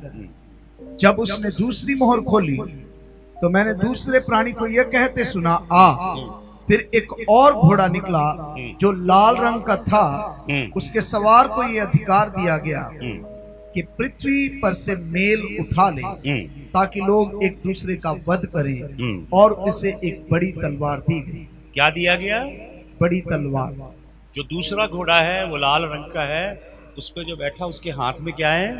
जब उसने दूसरी मोहर खोली तो मैंने दूसरे प्राणी को यह कहते सुना, आ। फिर एक और घोड़ा निकला जो लाल रंग का था, उसके सवार को यह अधिकार दिया गया कि पृथ्वी पर से मेल उठा ले ताकि लोग एक दूसरे का वध करें, और उसे एक बड़ी तलवार दी गई। क्या दिया गया? बड़ी तलवार। जो दूसरा घोड़ा है वो लाल रंग का है, उस पर जो बैठा उसके हाथ में क्या है?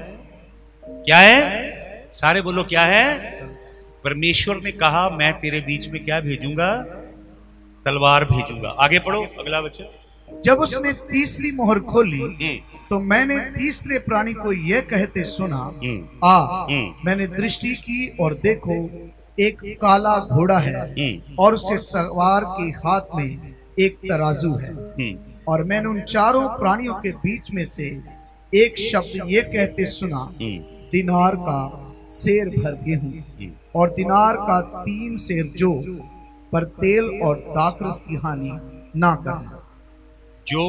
क्या है? सारे बोलो क्या है? परमेश्वर ने कहा मैं तेरे बीच में क्या भेजूंगा? तलवार भेजूंगा। आगे पढ़ो अगला वचन। जब उसने तीसरी मोहर खोली तो मैंने तीसरे प्राणी को यह कहते सुना, आ। मैंने दृष्टि की और देखो एक काला घोड़ा है और उसके सवार के हाथ में एक तराजू है, और मैंने उन 4 प्राणियों के बीच में से एक शब्द ये कहते सुना, दिनार का सेर भर गेहूं और दिनार का 3 सेर जो, पर तेल और दाखरस की हानि ना करना। जो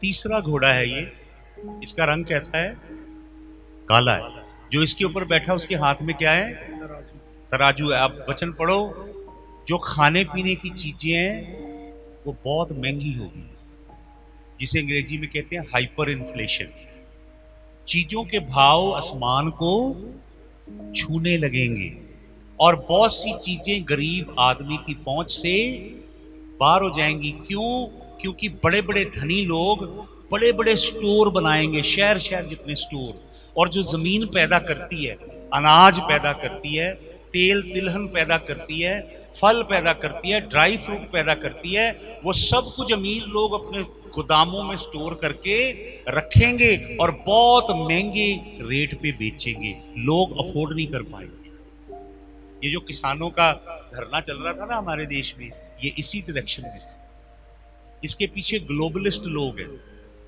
तीसरा घोड़ा है ये, इसका रंग कैसा है? काला है। जो इसके ऊपर बैठा उसके हाथ में क्या है? तराजू है। आप वचन पढ़ो, जो खाने पीने की चीजें हैं वो बहुत महंगी होगी, जिसे अंग्रेजी में कहते हैं हाइपर इन्फ्लेशन। चीजों के भाव आसमान को छूने लगेंगे और बहुत सी चीजें गरीब आदमी की पहुंच से बाहर हो जाएंगी। क्यों? क्योंकि बड़े बड़े धनी लोग बड़े बड़े स्टोर बनाएंगे, शहर शहर जितने स्टोर, और जो जमीन पैदा करती है, अनाज पैदा करती है, तेल तिलहन पैदा करती है, फल पैदा करती है, ड्राई फ्रूट पैदा करती है, वो सब कुछ अमीर लोग अपने गोदामों में स्टोर करके रखेंगे और बहुत महंगे रेट पे बेचेंगे। लोग अफोर्ड नहीं कर पाएंगे। ये जो किसानों का धरना चल रहा था ना हमारे देश में, ये इसी डायरेक्शन में। इसके पीछे ग्लोबलिस्ट लोग हैं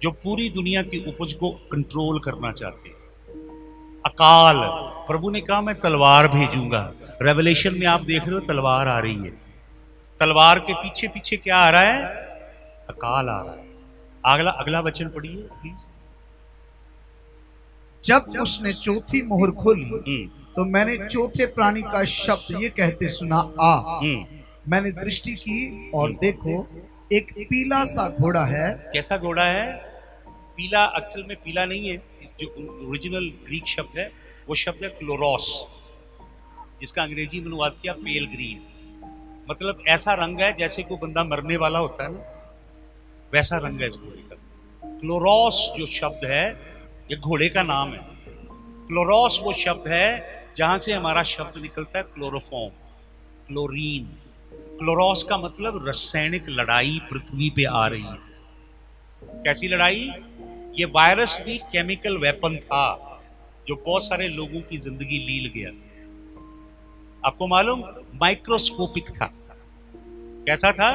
जो पूरी दुनिया की उपज को कंट्रोल करना चाहते हैं। अकाल, प्रभु ने कहा मैं तलवार भेजूंगा। रेवलेशन में आप देख रहे हो तलवार आ रही है। तलवार के पीछे पीछे क्या आ रहा है? अकाल आ रहा है। अगला वचन पढ़िए प्लीज। जब उसने चौथी मोहर खोली तो मैंने चौथे प्राणी का शब्द ये कहते सुना, आ। मैंने दृष्टि की और देखो एक पीला सा घोड़ा है। कैसा घोड़ा है? पीला। अक्सर में पीला नहीं है, जो ओरिजिनल ग्रीक शब्द है वो शब्द है क्लोरोस, जिसका अंग्रेजी में अनुवाद किया पेल ग्रीन। मतलब ऐसा रंग है जैसे कोई बंदा मरने वाला होता है ना, वैसा रंग है इस घोड़े का। क्लोरोस जो शब्द है ये घोड़े का नाम है। क्लोरोस वो शब्द है जहां से हमारा शब्द निकलता है क्लोरोफॉर्म, क्लोरीन। क्लोरोस का मतलब रासायनिक लड़ाई पृथ्वी पे आ रही है। कैसी लड़ाई? ये वायरस भी केमिकल वेपन था जो बहुत सारे लोगों की जिंदगी लील गया। आपको मालूम, माइक्रोस्कोपिक था। कैसा था?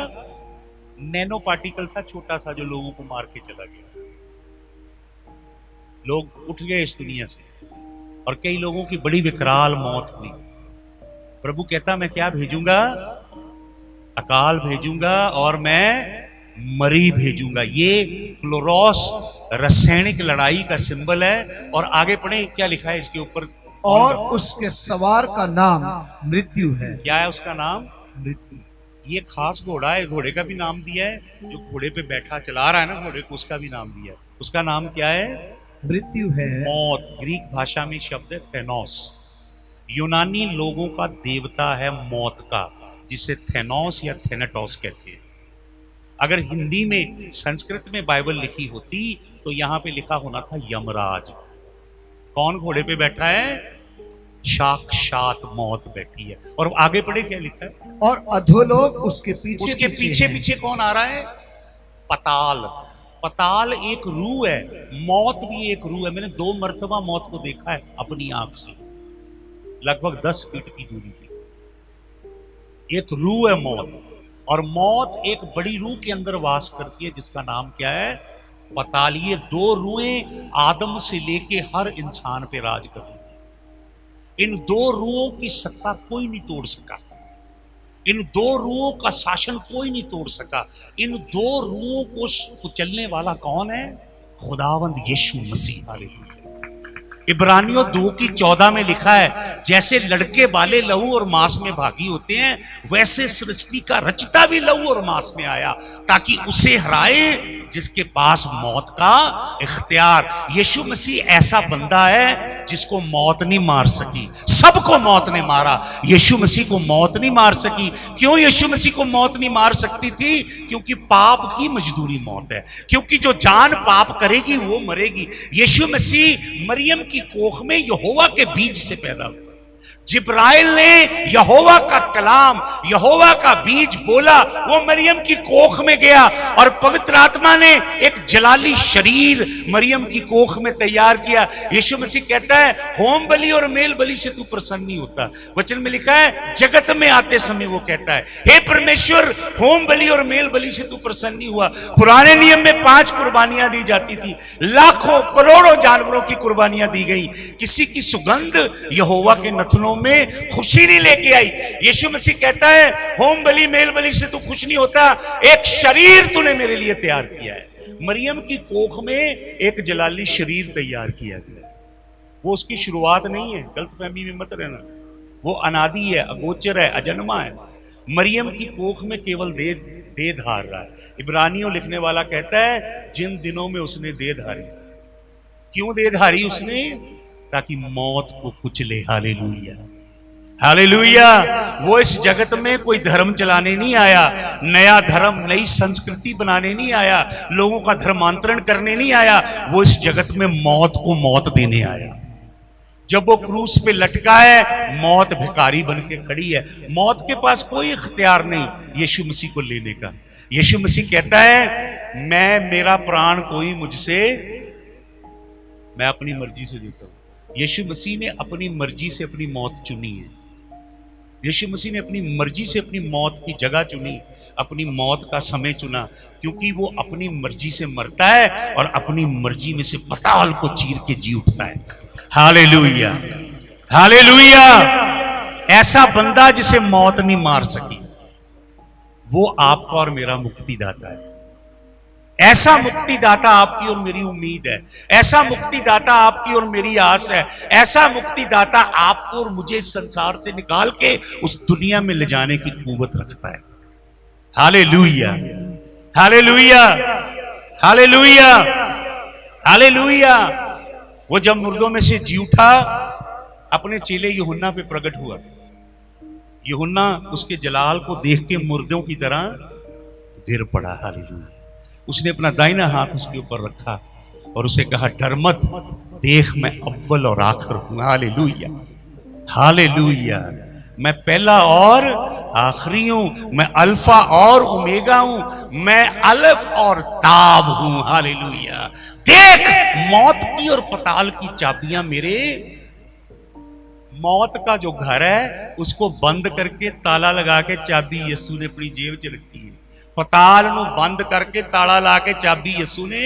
नैनो पार्टिकल था, छोटा सा, जो लोगों को मार के चला गया। लोग उठ गए इस दुनिया से और कई लोगों की बड़ी विकराल मौत हुई। प्रभु कहता मैं क्या भेजूंगा? अकाल भेजूंगा और मैं मरी भेजूंगा। ये क्लोरोस रासायनिक लड़ाई का सिंबल है। और आगे पढ़े क्या लिखा है इसके ऊपर? और उसके सवार का नाम मृत्यु है। क्या है उसका नाम? मृत्यु। ये खास घोड़ा है, घोड़े का भी नाम दिया है। जो घोड़े पे बैठा चला रहा है ना घोड़े को, उसका भी नाम दिया है। उसका नाम क्या है? मृत्यु है। मौत। ग्रीक भाषा में शब्द है थेनोस। यूनानी लोगों का देवता है मौत का, जिसे थेनोस या थेनेटोस कहते हैं। अगर हिंदी में, संस्कृत में बाइबल लिखी होती तो यहां पे लिखा होना था यमराज। कौन घोड़े पे बैठा है? साक्षात मौत बैठी है। और आगे पढ़े क्या लिखा है? और अधोलोक उसके पीछे पीछे कौन आ रहा है? पताल। पताल एक रूह है, मौत भी एक रूह है। मैंने 2 मरतबा मौत को देखा है अपनी आंख से, लगभग 10 फीट की दूरी पे। एक रूह है मौत, और मौत एक बड़ी रूह के अंदर वास करती है जिसका नाम क्या है? पताल। ये 2 रूहें आदम से लेके हर इंसान पे राज कर रही थी। इन 2 रूहों की सत्ता कोई नहीं तोड़ सका। इन 2 रूहों का शासन कोई नहीं तोड़ सका। इन 2 रूहों को कुचलने वाला कौन है? खुदावंद यीशु मसीह। हालेलुया। इब्रानियों 2:14 में लिखा है, जैसे लड़के वाले लहू और मांस में भागी होते हैं, वैसे सृष्टि का रचता भी लहू और मांस में आया, ताकि उसे हराए जिसके पास मौत का इख्तियार। यीशु मसीह ऐसा बंदा है जिसको मौत नहीं मार सकी। सबको मौत ने मारा, यीशु मसीह को मौत नहीं मार सकी। क्यों यीशु मसीह को मौत नहीं मार सकती थी? क्योंकि पाप की मजदूरी मौत है। क्योंकि जो जान पाप करेगी वो मरेगी। यीशु मसीह मरियम की कोख में यहोवा के बीज से पैदा हुआ। जिब्राइल ने यहोवा का कलाम, यहोवा का बीज बोला, वो मरियम की कोख में गया और पवित्र आत्मा ने एक जलाली शरीर मरियम की कोख में तैयार किया। यीशु मसीह कहता है, होम बलि और मेल बलि से तू प्रसन्न नहीं होता। वचन में लिखा है, जगत में आते समय वो कहता है, हे परमेश्वर, होम बलि और मेल बलि से तू प्रसन्न नहीं हुआ। पुराने नियम में 5 कुर्बानियां दी जाती थी, लाखों करोड़ों जानवरों की कुर्बानियां दी गई। किसी की सुगंध यहोवा के नथनों में खुशी नहीं लेके आई। यीशु मसीह कहता है, होम बलि मेल बलि से तू खुश नहीं होता, एक शरीर तूने मेरे लिए तैयार किया है। मरियम की कोख में एक जलाली शरीर तैयार किया गया। वो उसकी शुरुआत नहीं है, गलतफहमी में मत रहना। वो अनादि है, अगोचर है, अजन्मा है। मरियम की कोख में केवल दे धार रहा है। इब्रानियों लिखने वाला कहता है जिन दिनों में उसने दे धारी। क्यों दे धारी उसने? ताकि मौत को कुचले। Hallelujah, hallelujah. वो इस जगत में कोई धर्म चलाने नहीं आया, नया धर्म, नई संस्कृति बनाने नहीं आया, लोगों का धर्मांतरण करने नहीं आया। वो इस जगत में मौत को मौत देने आया। जब वो क्रूस पे लटका है, मौत भिखारी बन के खड़ी है। मौत के पास कोई इख्तियार नहीं यीशु मसीह को लेने का। यीशु मसीह कहता है मेरा प्राण कोई मुझसे, मैं अपनी मर्जी से देता हूं। यीशु मसीह ने अपनी मर्जी से अपनी मौत चुनी है। यीशु मसीह ने अपनी मर्जी से अपनी मौत की जगह चुनी, अपनी मौत का समय चुना, क्योंकि वो अपनी मर्जी से मरता है और अपनी मर्जी में से पाताल को चीर के जी उठता है। Hallelujah, hallelujah. ऐसा बंदा जिसे मौत नहीं मार सकी, वो आपका और मेरा मुक्तिदाता है। ऐसा मुक्तिदाता आपकी और मेरी उम्मीद है। ऐसा मुक्तिदाता आपकी और मेरी आस है। ऐसा मुक्तिदाता आपको और मुझे इस संसार से निकाल के उस दुनिया में ले जाने की कुव्वत रखता है। Hallelujah, hallelujah, hallelujah, hallelujah. वो जब मुर्दों में से जी उठा, अपने चेले यूहन्ना पे प्रकट हुआ। यूहन्ना उसके जलाल को देख के मुर्दों की तरह गिर पड़ा। हालेलुया। उसने अपना दाहिना हाथ उसके ऊपर रखा और उसे कहा डर मत, देख मैं अव्वल और आखिर हूं। Hallelujah, hallelujah. मैं पहला और आखिरी हूं, मैं अल्फा और ओमेगा हूं, मैं अलफ और ताब हूं। हालेलुया। देख, मौत की और पताल की चाबियां मेरे। मौत का जो घर है उसको बंद करके ताला लगा के चाबी यीशु ने अपनी जेब च रखी है। पताल नूं बंद करके ताला ला के चाबी यीशु ने।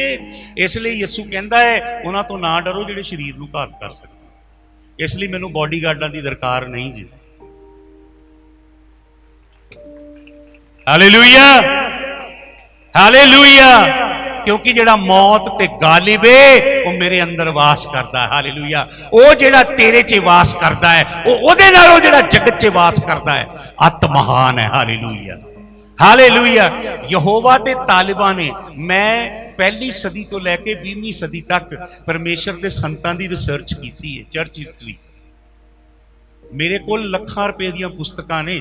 इसलिए यीशु कहता है उन्हां तो ना डरो जिहड़े शरीर नूं घात कर सकते। इसलिए मैनूं बॉडीगार्डां दी दरकार नहीं जी। Hallelujah, hallelujah. क्योंकि जेड़ा मौत ते गालिब है वो मेरे अंदर वास करता है। हालेलुया। वो जेड़ा तेरे च वास करता है, वो ओदे नालों जेड़ा जगत च वास करता है अत महान है। Hallelujah, hallelujah. यहोवा दे तालिबां ने, मैं पहली सदी तो लैके 20वीं सदी तक परमेश्वर दे संतां दी रिसर्च की है, चर्च हिस्टरी। मेरे को लखां रुपए दी पुस्तकां ने।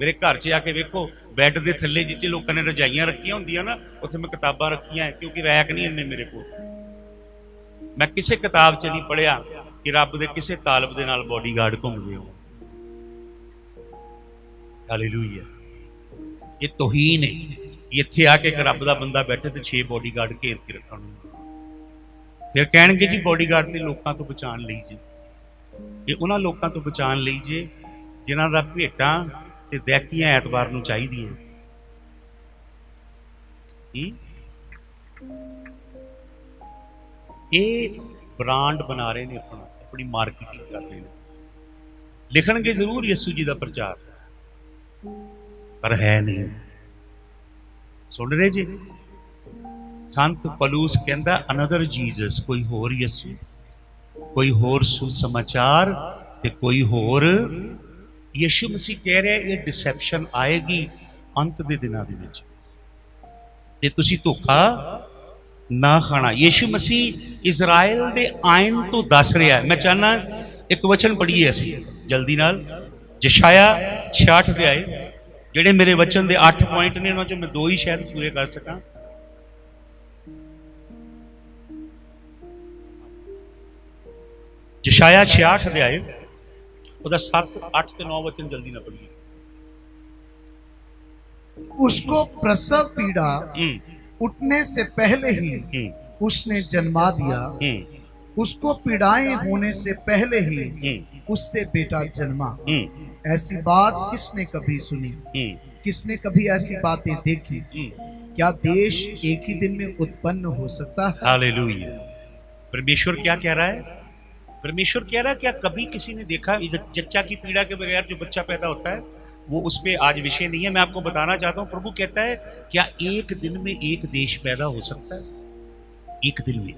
मेरे घर च आके वेखो, बैड के थले जिथे लोगों ने रजाइयां रखिया होंदियां ना, उत्थे मैं किताबां रखियां है, क्योंकि रैक नहीं इन्ने मेरे को। मैं किसी किताब च नहीं पढ़िया कि रब दे किसी तालब दे नाल बॉडीगार्ड घूमदे हो। हालेलुया। ये तौहीन है। इत्थे आके एक रब दा बंदा बैठे तो 6 बॉडीगार्ड घेर के रखण, फिर कहणगे जी बॉडीगार्ड ने लोगों तो बचाण लई जी। ये उन्हां लोगों तो बचाण लई जे जिन्हां दा भेटां ते दैकियां ऐतवार नूं चाहीदियां। ये ब्रांड बना रहे ने, अपनी मार्केटिंग कर रहे हैं। लिखणगे जरूर यीशु जी का प्रचार, पर है नहीं। सुन रहे जी, संत पलूस कहता अनदर जीसस, कोई होर यीशु, कोई होर सुसमाचार ते कोई होर। यीशु मसीह कह रहे ये डिसेप्शन आएगी अंत दे दिनां दे विच, ते तुसीं धोखा ना खाना। यीशु मसीह इजराइल दे आयन तो दस रहा है। मैं चाहना एक वचन पढ़िए असीं जल्दी नाल, यशाया 66 अध्याय। जेड़े मेरे वचन दे 8 पॉइंट ने, उन्हां चों मैं 2 ही शायद पूरे कर सकां। यशाया 66 अध्याय, उहदा 7, 8 ते 9 वचन जल्दी ना पढ़िए। उसको प्रसव पीड़ा उठने से पहले ही उसने जन्मा दिया, उसको पीड़ाएं होने से पहले ही उससे बेटा जन्मा। ऐसी बात किसने कभी सुनी, किसने कभी ऐसी बातें देखी? क्या देश एक ही दिन में उत्पन्न हो सकता है? हालेलुया। परमेश्वर क्या कह रहा है? परमेश्वर कह रहा है क्या कभी किसी ने देखा? जच्चा की पीड़ा के बगैर जो बच्चा पैदा होता है, वो उस पर आज विषय नहीं है। मैं आपको बताना चाहता हूं, प्रभु कहता है क्या एक दिन में एक देश पैदा हो सकता है? एक दिन में।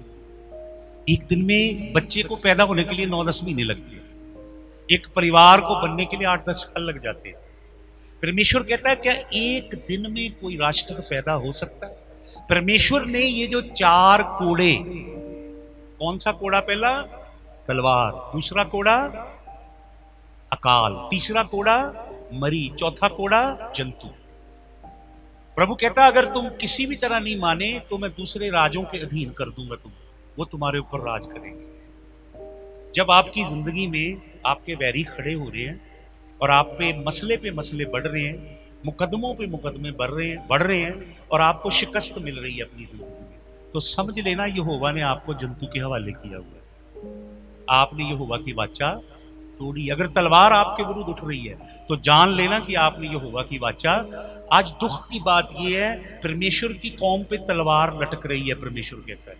एक दिन में बच्चे को पैदा होने के लिए 9-10 महीने लगते हैं, एक परिवार को बनने के लिए 8-10 साल लग जाते हैं। परमेश्वर कहता है क्या एक दिन में कोई राष्ट्र पैदा हो सकता है? परमेश्वर ने ये जो 4 कोड़े, कौन सा कोड़ा? पहला तलवार, दूसरा कोड़ा अकाल, तीसरा कोड़ा मरी, चौथा कोड़ा जंतु। प्रभु कहता अगर तुम किसी भी तरह नहीं माने तो मैं दूसरे राजों के अधीन कर दूंगा तुम, वो तुम्हारे ऊपर राज करेंगे। जब आपकी जिंदगी में आपके वैरी खड़े हो रहे हैं और आप पे मसले बढ़ रहे हैं, मुकदमों पे मुकदमे बढ़ रहे हैं और आपको शिकस्त मिल रही है अपनी जिंदगी में, तो समझ लेना यहोवा ने आपको जंतु के हवाले किया हुआ है। आपने यहोवा की वाचा तोड़ी। अगर तलवार आपके विरुद्ध उठ रही है तो जान लेना कि आपने यहोवा की वाचा। आज दुख की बात यह है, परमेश्वर की कौम पे तलवार लटक रही है। परमेश्वर कहता है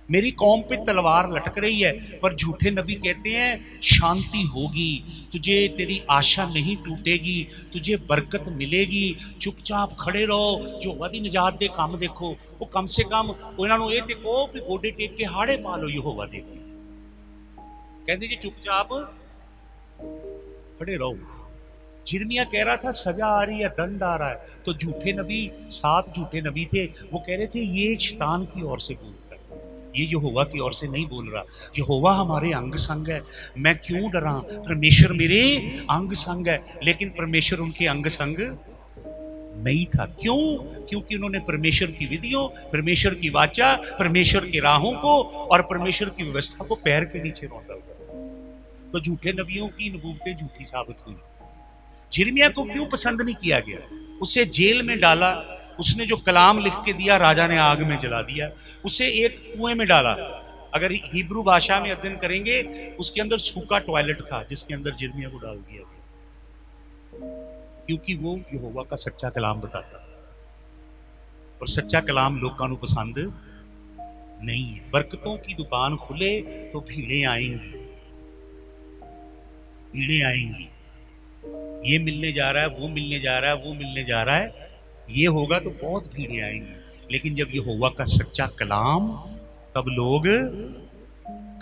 मेरी कौम पे तलवार लटक रही है, पर झूठे नबी कहते हैं शांति होगी, तुझे तेरी आशा नहीं टूटेगी, तुझे बरकत मिलेगी, चुपचाप खड़े रहो, जो वादी निजात दे काम देखो। वो कम से कम उन्होंने ये देखो कि गोडे टेक के हाड़े पा लो यहोवा दे। कहते जी चुपचाप खड़े रहो। जिर्मिया कह रहा था सजा आ रही है, दंड आ रहा है, तो झूठे नबी, 7 झूठे नबी थे, वो कह रहे थे ये शैतान की ओर से बोल रहा है, ये यहोवा की ओर से नहीं बोल रहा। यहोवा हमारे अंग संग है, मैं क्यों डरा, परमेश्वर मेरे अंग संग है। लेकिन परमेश्वर उनके अंग संग नहीं था। क्यों? क्योंकि उन्होंने परमेश्वर की विधियों, परमेश्वर की वाचा, परमेश्वर की राहों को और परमेश्वर की व्यवस्था को पैर के नीचे रौंदा हुआ। तो झूठे नबियों की नबूवतें झूठी साबित हुई। जिर्मिया को क्यों पसंद नहीं किया गया? उसे जेल में डाला, उसने जो कलाम लिख के दिया राजा ने आग में जला दिया, उसे एक कुएं में डाला। अगर हिब्रू भाषा में अध्ययन करेंगे, उसके अंदर सूखा टॉयलेट था जिसके अंदर जिर्मिया को डाल दिया गया, क्योंकि वो यहोवा का सच्चा कलाम बताता। और सच्चा कलाम लोगों को पसंद नहीं है। बरकतों की दुकान खुले तो भीड़ें आएंगी, भीड़ें आएंगी। ये मिलने जा रहा है, वो मिलने जा रहा है, वो मिलने जा रहा है, ये होगा तो बहुत भीड़ें आएंगी। लेकिन जब यहोवा का सच्चा कलाम, तब लोग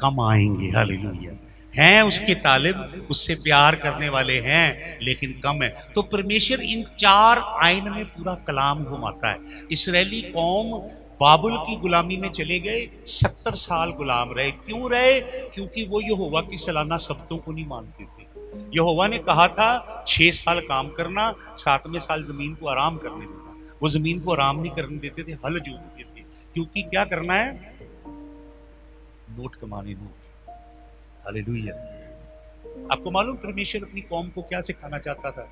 कम आएंगे। हालेलुया। हैं उसके तालिब, उससे प्यार करने वाले हैं, लेकिन कम है। तो परमेश्वर इन 4 आयन में पूरा कलाम घुमाता है। इस्राएली कौम बाबुल की गुलामी में चले गए, 70 साल गुलाम रहे। क्यों रहे? क्योंकि वो यहोवा की सालाना शब्दों को नहीं मानते थे। यहोवा ने कहा था 6 साल काम करना, 7वें साल जमीन को आराम करने देना। वो जमीन को आराम नहीं करने देते थे, हल जोतते थे, क्योंकि क्या करना है? नोट कमाने, नोट। हालेलुया। आपको मालूम परमेश्वर अपनी कौम को क्या सिखाना चाहता था?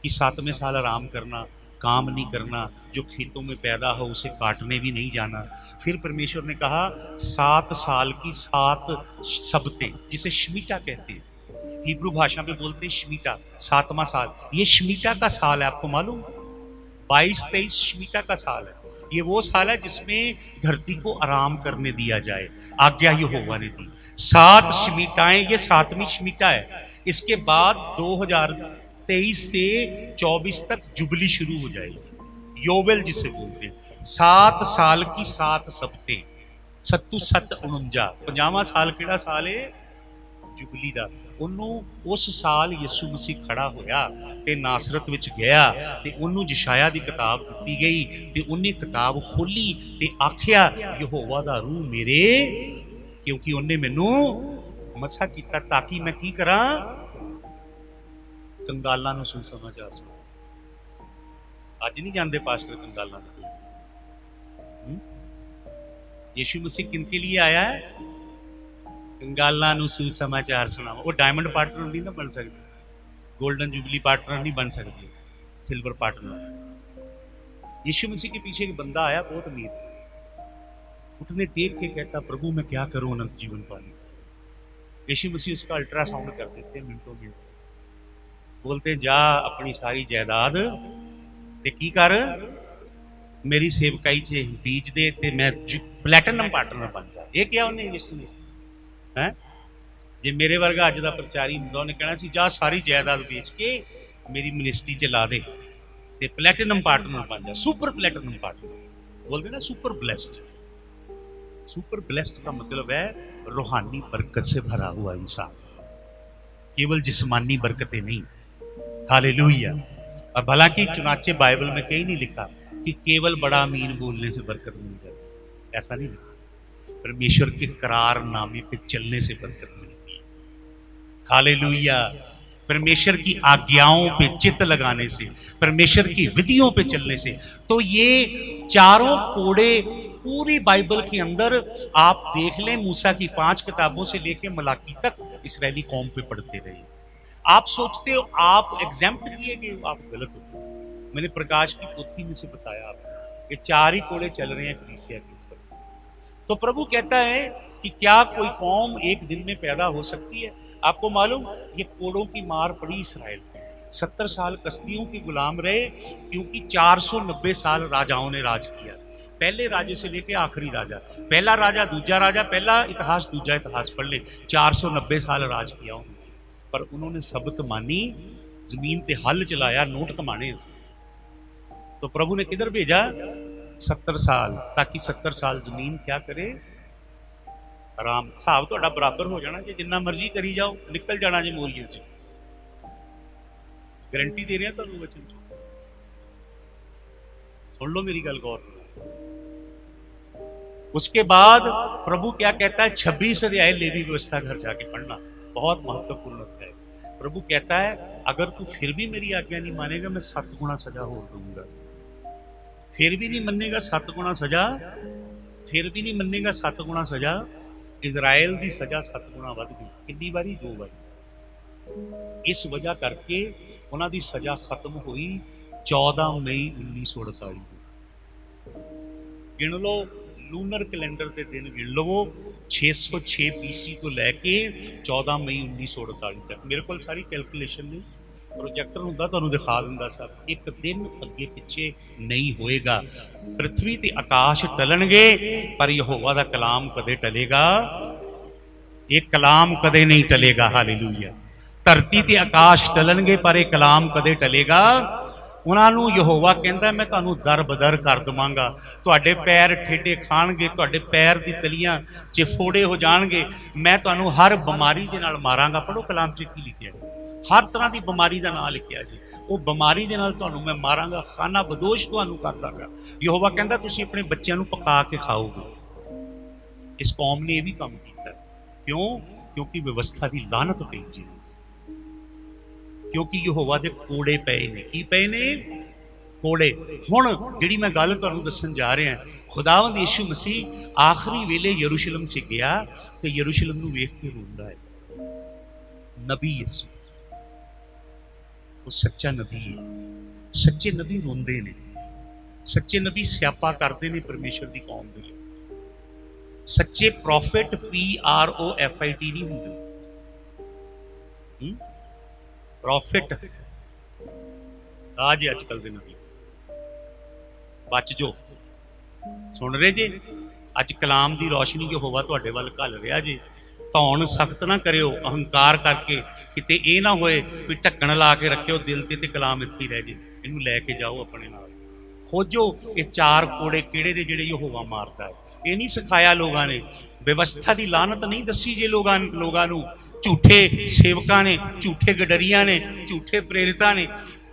कि 7वें साल आराम करना, काम नहीं करना, जो खेतों में पैदा हो उसे काटने भी नहीं जाना। फिर परमेश्वर ने कहा 7 साल की 7 सब्तें, जिसे शमीटा कहते हैं, हिब्रू भाषा में बोलते हैं शमीटा, 7वां साल। ये शमीटा का साल है, आपको मालूम? 22-23 शमीटा का साल है। ये वो साल है जिसमें धरती को आराम करने दिया जाए, आज्ञा यहोवा ने दी। 7 शमीटाएं, ये 7वीं शमीटा है। इसके बाद 2023 से 24 तक जुबली शुरू हो जाएगी, योबेल जिसे बोलते हैं। 7 साल की 7 सब्तें, 7 7 49। 50वां साल केड़ा साल है? जुबली दा। ਉਹਨੂੰ उस साल यसू मसीह खड़ा होया ते नासरत विच गया ते ਉਹਨੂੰ यशाया दी किताब दित्ती गई ते ਉਹਨੇ किताब खोली ते आखिया यहोवा दा रूह मेरे, क्योंकि ਉਹਨੇ ਮੈਨੂੰ मसा कीता ताकि मैं की करा? कंगालां नूं सुसमाचार सुणावां। अज नहीं जानते पास्टर कंगालां नूं। यीशु मसीह किनके लिए आया है? कंगालां नूं सुसमाचार सुणावां। वो डायमंड पार्टनर नहीं ना बन सकते, गोल्डन जुबली पार्टनर नहीं बन सकते, सिल्वर पार्टनर। यीशु मसीह के पीछे एक बंदा आया, बहुत अमीर, उठने देख के कहता प्रभु मैं क्या करूं अनंत जीवन पाने। यीशु मसीह उसका अल्ट्रासाउंड कर देते मिनटों में, बोलते जा अपनी सारी जायदाद ते की कर, मेरी सेवकाई च बीज दे ते मैं प्लैटिनम पार्टनर बन जा। ये क्या उन्हें यीशु ने है? जे मेरे वर्गा अज का प्रचारी हुंदा उन्हें कहना सी जा सारी जायदाद बेच के मेरी मिनिस्ट्री च ला दे ते प्लैटिनम पार्टनर बन जा, सुपर प्लैटिनम पार्टनर बोलते ना, सुपर ब्लेस्ड। सुपर ब्लेस्ड का मतलब है रूहानी बरकत से भरा हुआ इंसान, केवल जिस्मानी बरकतें नहीं। हालेलुया। और हालांकि चुनाचे बाइबल में कहीं नहीं लिखा कि केवल बड़ा अमीन बोलने से बरकत मिल जाती, ऐसा नहीं लिखा। परमेश्वर के करार नामे पे चलने से बरकत मिलती है। हालेलुया। परमेश्वर की आज्ञाओं पे चित्त लगाने से, परमेश्वर की विधियों पे चलने से। तो ये चारों कोड़े पूरी बाइबल के अंदर आप देख लें, मूसा की 5 किताबों से लेकर मलाकी तक इस्राएली कौम पे पढ़ते रहे। आप सोचते हो आप एग्जाम्प्ट किए गए, आप गलत हो। मैंने प्रकाश की पोथी में से बताया आपको, ये 4 ही कोड़े चल रहे हैं कलीसिया के ऊपर। तो प्रभु कहता है कि क्या कोई कौम एक दिन में पैदा हो सकती है? आपको मालूम, ये कोड़ों की मार पड़ी इसराइल पे। 70 साल कसदियों के गुलाम रहे, क्योंकि 490 साल राजाओं ने राज किया। पहले राजे से लेके आखिरी राजा, पहला राजा दूजा राजा, पहला इतिहास दूजा इतिहास पढ़ ले। 490 साल राज किया उन्होंने, पर उन्होंने सबत मानी, जमीन पे हल चलाया, नोट कमाने। तो प्रभु ने किधर भेजा? 70 साल, ताकि 70 साल जमीन क्या करे? आराम। हिसाब तो बराबर हो जाना, जिन्ना मर्जी करी जाओ, निकल जाना जी मोरियों से। गारंटी दे रहे हैं तुम वचन। सुन लो मेरी गल गौर। उसके बाद प्रभु क्या कहता है? 26 अध्याय लेवी व्यवस्था घर जाके पढ़ना, बहुत महत्वपूर्ण है। प्रभु कहता है अगर तू फिर भी मेरी आज्ञा नहीं मानेगा, मैं 7 गुना सजा हो दूंगा। फिर भी नहीं मनेगा, 7 गुना सजा। फिर भी नहीं मनेगा, 7 गुना सजा। इजराइल की सजा 7 गुना बढ़ गई। कितनी बारी? 2 बारी। इस वजह करके उन्होंने सजा खत्म हुई 14 मई 1948। गिन लो, लूनर कैलेंडर के दिन गिन लवो, 606 BC को लैके 14 मई 1948 तक। मेरे को सारी कैलकुलेशन नहीं, प्रोजैक्टर होंदा तुहानूं दिखा दिंदा सब। एक दिन अगे पिछे नहीं होएगा। पृथ्वी ते आकाश टलणगे, पर यहोवा दा कलाम कदे टलेगा? एक कलाम कदे नहीं टलेगा। हालेलुया। धरती ते आकाश टलणगे, पर एक कलाम कदे टलेगा? उन्होंने यहोवा कहता मैं तुहानूं दर बदर कर देवांगा, तुहाडे पैर ठेडे खाणगे, तुहाडे पैर दी तलियां च फोड़े हो जाणगे, मैं तुहानूं हर बीमारी दे नाल मारांगा। पढ़ो कलाम च की लिखिया, हर तरह की बीमारी का नाम लिखिया जी। वो बीमारी दे नाल तुहानूं मैं मारांगा, खाना बदोश तुहानूं कर दांगा। यहोवा कहता तुसीं अपने बच्चों नूं पका के खाओगे। इस कौम ने यह भी काम किया। क्यों? क्योंकि व्यवस्था की लानत पई जी, क्योंकि यहोवा दे कोड़े पे ने। की पे ने? कोड़े। हुण जिहड़ी मैं गल तुहानूं दस्सण जा रहा, खुदावंद यीशु मसीह आखिरी वेले यरूशलेम च गया तो यरूशलेम नूं वेख के रोंदा है। नबी यीशु वो सच्चा नबी है। सच्चे नबी रोंदे ने, सच्चे नबी स्यापा करते ने परमेश्वर की कौम के लिए। सच्चे प्रॉफिट PROFIT नहीं होंगे। प्रॉफिट आज अजकल के नबी बच जो। सुन रहे जे? अज कलाम की रोशनी यहोवा तुहाडे वल घल रहा जे। धौन सख्त ना करियो अहंकार करके, किते ये ना होए कोई ढक्कन ला के रखियो दिल ते कलाम इत्थे ही रह जे। इनू लैके जाओ अपने नाल। खोजो ये 4 कोड़े किहड़े ने जिहड़े यहोवा मारदा है। ये नहीं सिखाया लोगों ने, व्यवस्था की लानत नहीं दसी जे लोगों। झूठे सेवकां ने, झूठे गडरियां ने, झूठे प्रेरितां ने।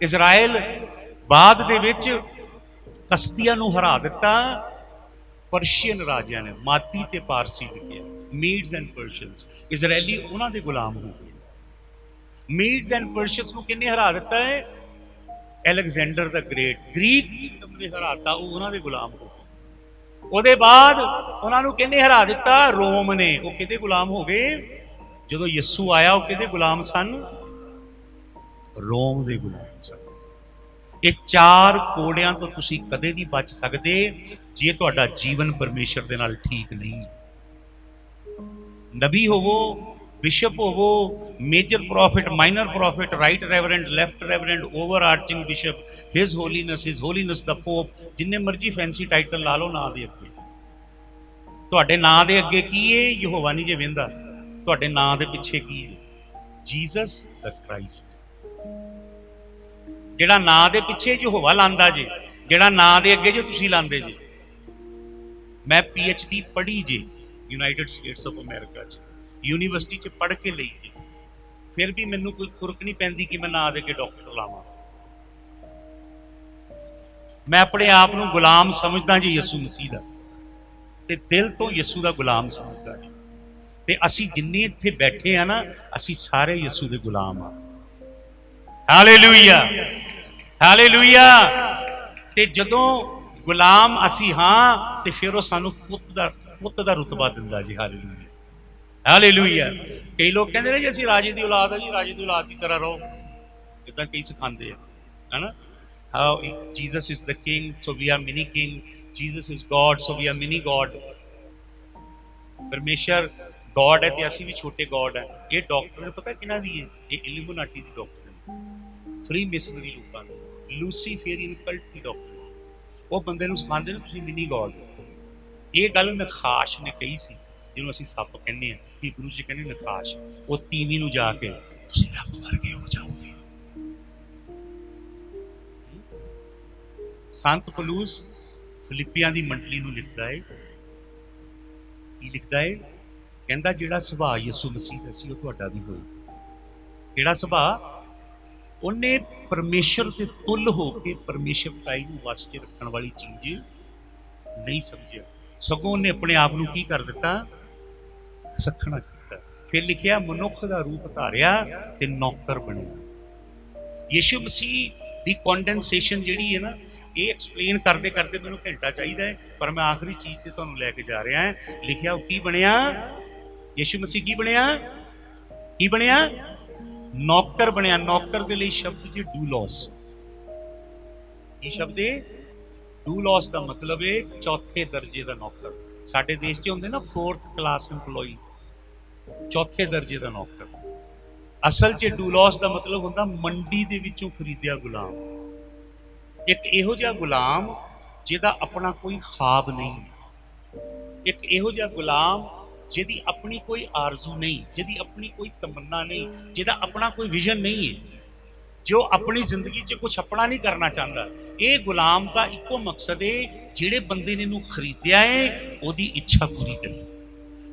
इजराइल बाद दे विच कसदियां नूं हरा दिता पर्शियन राजियां ने। मादी ते पारसी लिखे, मीड्स एंड पर्शियंस। इजरायली उन्हां दे गुलाम हो गए। मीड्स एंड पर्शियंस नूं किन्ने हरा दिता है? Alexander the great. Greek kingdom ने हराता, वो उन्हां दे गुलाम हो गए। उहदे बाद उन्हां नूं किन्ने हरा दिता? रोम ने। वो किहदे गुलाम हो गए? जो यस्सू आया वो किहदे गुलाम सन? रोम दे गुलाम सन। ये 4 कोड़ियां तो तुसी कदे नहीं बच सकते जे तुहाडा जीवन परमेश्वर दे नाल ठीक नहीं। नबी होवो, बिशप होवो, major prophet, minor prophet, right reverend, left reverend, over arching bishop, his holiness the pope, जिन्ने मर्जी फैंसी टाइटल ला लो ना दे अगे। तुहाडे नां दे अगे की है? यहोवा नहीं जे वेंदा। तुहाडे नां दे पिछे की है? Jesus the Christ. जिहड़ा नां दे पिछे यहोवा लांदा जे, जिहड़ा नां दे अगे जो तुसीं लांदे जे। मैं PhD पढ़ी जे यूनाइटेड स्टेट्स ऑफ अमेरिका च, यूनीवर्सिटी च पढ़ के ਲਈ जे, फिर भी मैनू कोई खुरक नहीं पैंदी कि मैं ना दे के डॉक्टर लावां। मैं अपने आप नूं गुलाम समझदा जी यसू मसीह दा, ते दिल तो यसू दा गुलाम समझदा जी। ते असीं जिन्ने इत्थे बैठे आ ना, असीं सारे यसू दे गुलाम आ। Hallelujah, hallelujah. ते जदों गुलाम असीं हां, ते फिर वो सानू पुत्त दा रुतबा दिंदा जी। Hallelujah, hallelujah. कई लोग कहते हैं जी असीं राजे दी औलाद है जी, राजे दी औलाद की तरह रहो, इदां कई सिखांदे आ, है ना। How Jesus is the king, so we are mini king. Jesus is God, so we are mini God. परमेश्वर गॉड है ते असीं भी छोटे गॉड है। ये डॉक्टर पता किना दी है? ये इल्यूमिनाटी दी डॉक्टर है, फ्री मिशनरी लोकां दी, लूसीफेरियन कल्ट दी डॉक्टर है। वो बंदे नूं सिखांदे ने तुसीं मिनी गॉड हो। ये गल नखाश ने कही सी, जिन्हों असीं सप कहने आ, हिब्रू च कहने नखाश। वो तीवी नूं जाके तुसीं रब वर्गे हो जाओगे। संत पलूस फिलिपियां दी मंडली नूं लिखदा है, की लिखदा है? कहंदा जिहड़ा सुभाਅ यसू मसीह दा सी, ओह तुहाडा भी होए। किहड़ा सुभाਅ? उन्हें परमेश्वर दे तुल होके परमेश्वरताई नूं वस च रखण वाली चीज नहीं समझिया, सगों उन्हें अपने आप नूं की कर दिता? सखणा कीता। फिर लिखिया मनुख दा रूप धारिया ते नौकर बनिया। यीशु मसीह दी कॉन्डेंसेशन जिहड़ी है ना, ये एक्सप्लेन करते करते मैनूं घंटा चाहिए है, पर मैं आखिरी चीज ते तुहानूं लैके जा रहा है। लिखिया की बनिया? यीशु मसीह की बनिया? की बनिया? नौकर बनिया। नौकर दे लई शब्द जी डूलॉस। की शब्द है? डूलॉस का मतलब है चौथे दर्जे का नौकर। साडे देश च हुंदे ना 4th क्लास एम्पलॉई, चौथे दर्जे का नौकर। असल च डूलॉस का मतलब हुंदा मंडी दे विचों खरीदिया गुलाम। एक इहो जिहा गुलाम जिहदा अपना कोई ख्वाब नहीं, एक इहो जिहा गुलाम जिहदी अपनी कोई आरजू नहीं, जिहदी अपनी कोई तमन्ना नहीं, जिहदा अपना कोई विजन नहीं है, जो अपनी जिंदगी च कुछ अपना नहीं करना चाहता। ये गुलाम का इको मकसद है, जिहड़े बंदे ने इहनूं खरीदिया है ओहदी इच्छा पूरी करी।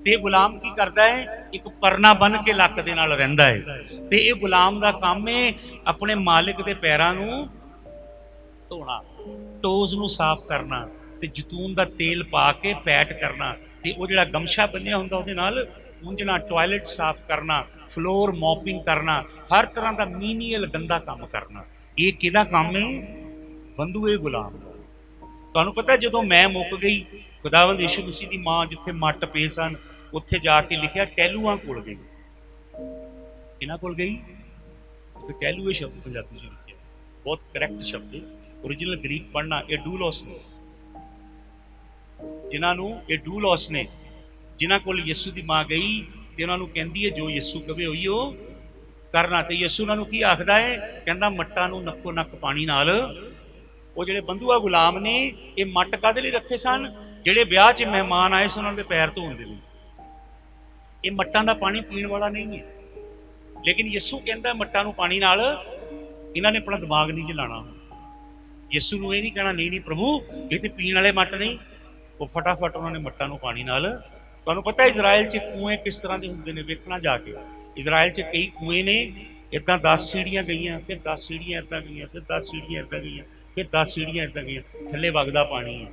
ते गुलाम की करता है? एक परना बन के लक दे नाल रहिंदा है। ते ये गुलाम का काम है अपने मालिक के पैरां नूं धोना, टोज नूं साफ करना, ते जैतून का तेल पा के पैट करना, ते वो जिहड़ा गमछा बन्निया हुंदा उहदे नाल पूंजना, टॉयलेट साफ करना, फ्लोर मॉपिंग करना, हर तरह का मीनियल गंदा काम करना। ये किहदा काम है? बंधुए गुलाम। तुहानूं पता जदों मैं मुक गई, खुदावंद यीशु मसीह की मां जिथे मट पे सन, उत्थे जाके लिखिया टैलूआं कोल गई। किहनां कोल गई? उत्थे टैलूए शब्द पंजाबी च लिखिया, बहुत करैक्ट शब्द है। ओरिजिनल ग्रीक पढ़ना। ये डूलॉस ने, जिन्होंने ये डूलॉस ने, जिन्हों को यीशु की मां गई तो उन्होंने कहती है जो यीशु कहे होई वो करना। तो यीशु उन्होंने की आखदा है? कहता मट्टां नूं नक्को नक पानी नाल। वो जिहड़े बंधुआ गुलाम ने, ये मट काहदे लई रखे सन? जिहड़े ब्याह च मेहमान आए सन उन्होंने पैर धोण दे लई। ये मट्टां दा पानी पीण वाला नहीं है, लेकिन यीशु कहता मट्टां नूं पानी नाल इन्हां ने अपना दिमाग नहीं जलाना। यीशु नूं ये नहीं कहना नहीं नहीं प्रभु ये तो पीण वाले मट नहीं। वो फटाफट उन्होंने मट्टां नूं पानी नाल। तुहानूं पता इजराइल च कुएं किस तरह के हुंदे ने, वेखना जाके। इजराइल च कई कुएं ने, इदां 10 सीढ़ियां गईयां, फिर 10 सीढ़ियां इदां गईयां, फिर 10 सीढ़ियां इदां गईयां, फिर 10 सीढ़ियां इदां गईयां, थल्ले वगदा पानी है,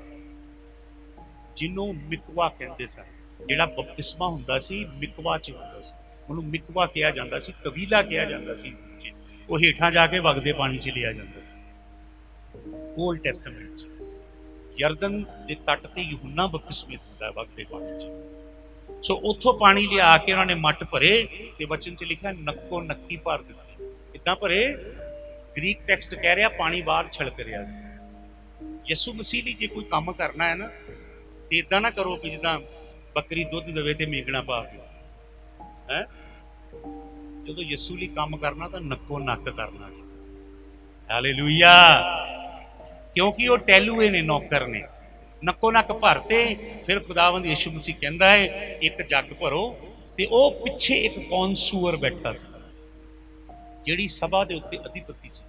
जिन्हों मिकवा कहते सन। जिहड़ा बपतिस्मा हुंदा सी मिकवा च हुंदा सी, उहनूं मिकवा कहा जांदा सी, कबीला कहा जांदा सी। वो हेठां जाके वगदे पानी च लिया जांदा सी। ओल्ड टेस्टामेंट यरदन के तट ते यूहन्ना बपतिस्मित हुंदा है वगदे पानी च। सो उत्थों पानी लिया के उन्होंने मट भरे, ते वचन च लिखा नक्को नक्की भर दित्ती। किदां भरे? ग्रीक टैक्सट कह रहा पानी बाहर छलक रहा। यसू मसीह लई जे कोई काम करना है ना, तो इदां ना करो कि जिद्दां बकरी दुध देवे ते मेगना पा के है। जो यसू लई काम करना तो नक्को नक करना। हालेलुया। क्योंकि वो टैलूए ने, नौकर ने, नक्को नक भरते। फिर खुदावंद यीशु मसीह कहता है एक जग भरो, तो वह पिछे एक कौंसूअर बैठा सी, जिहड़ी सभा के उत्ते अधिपति सी,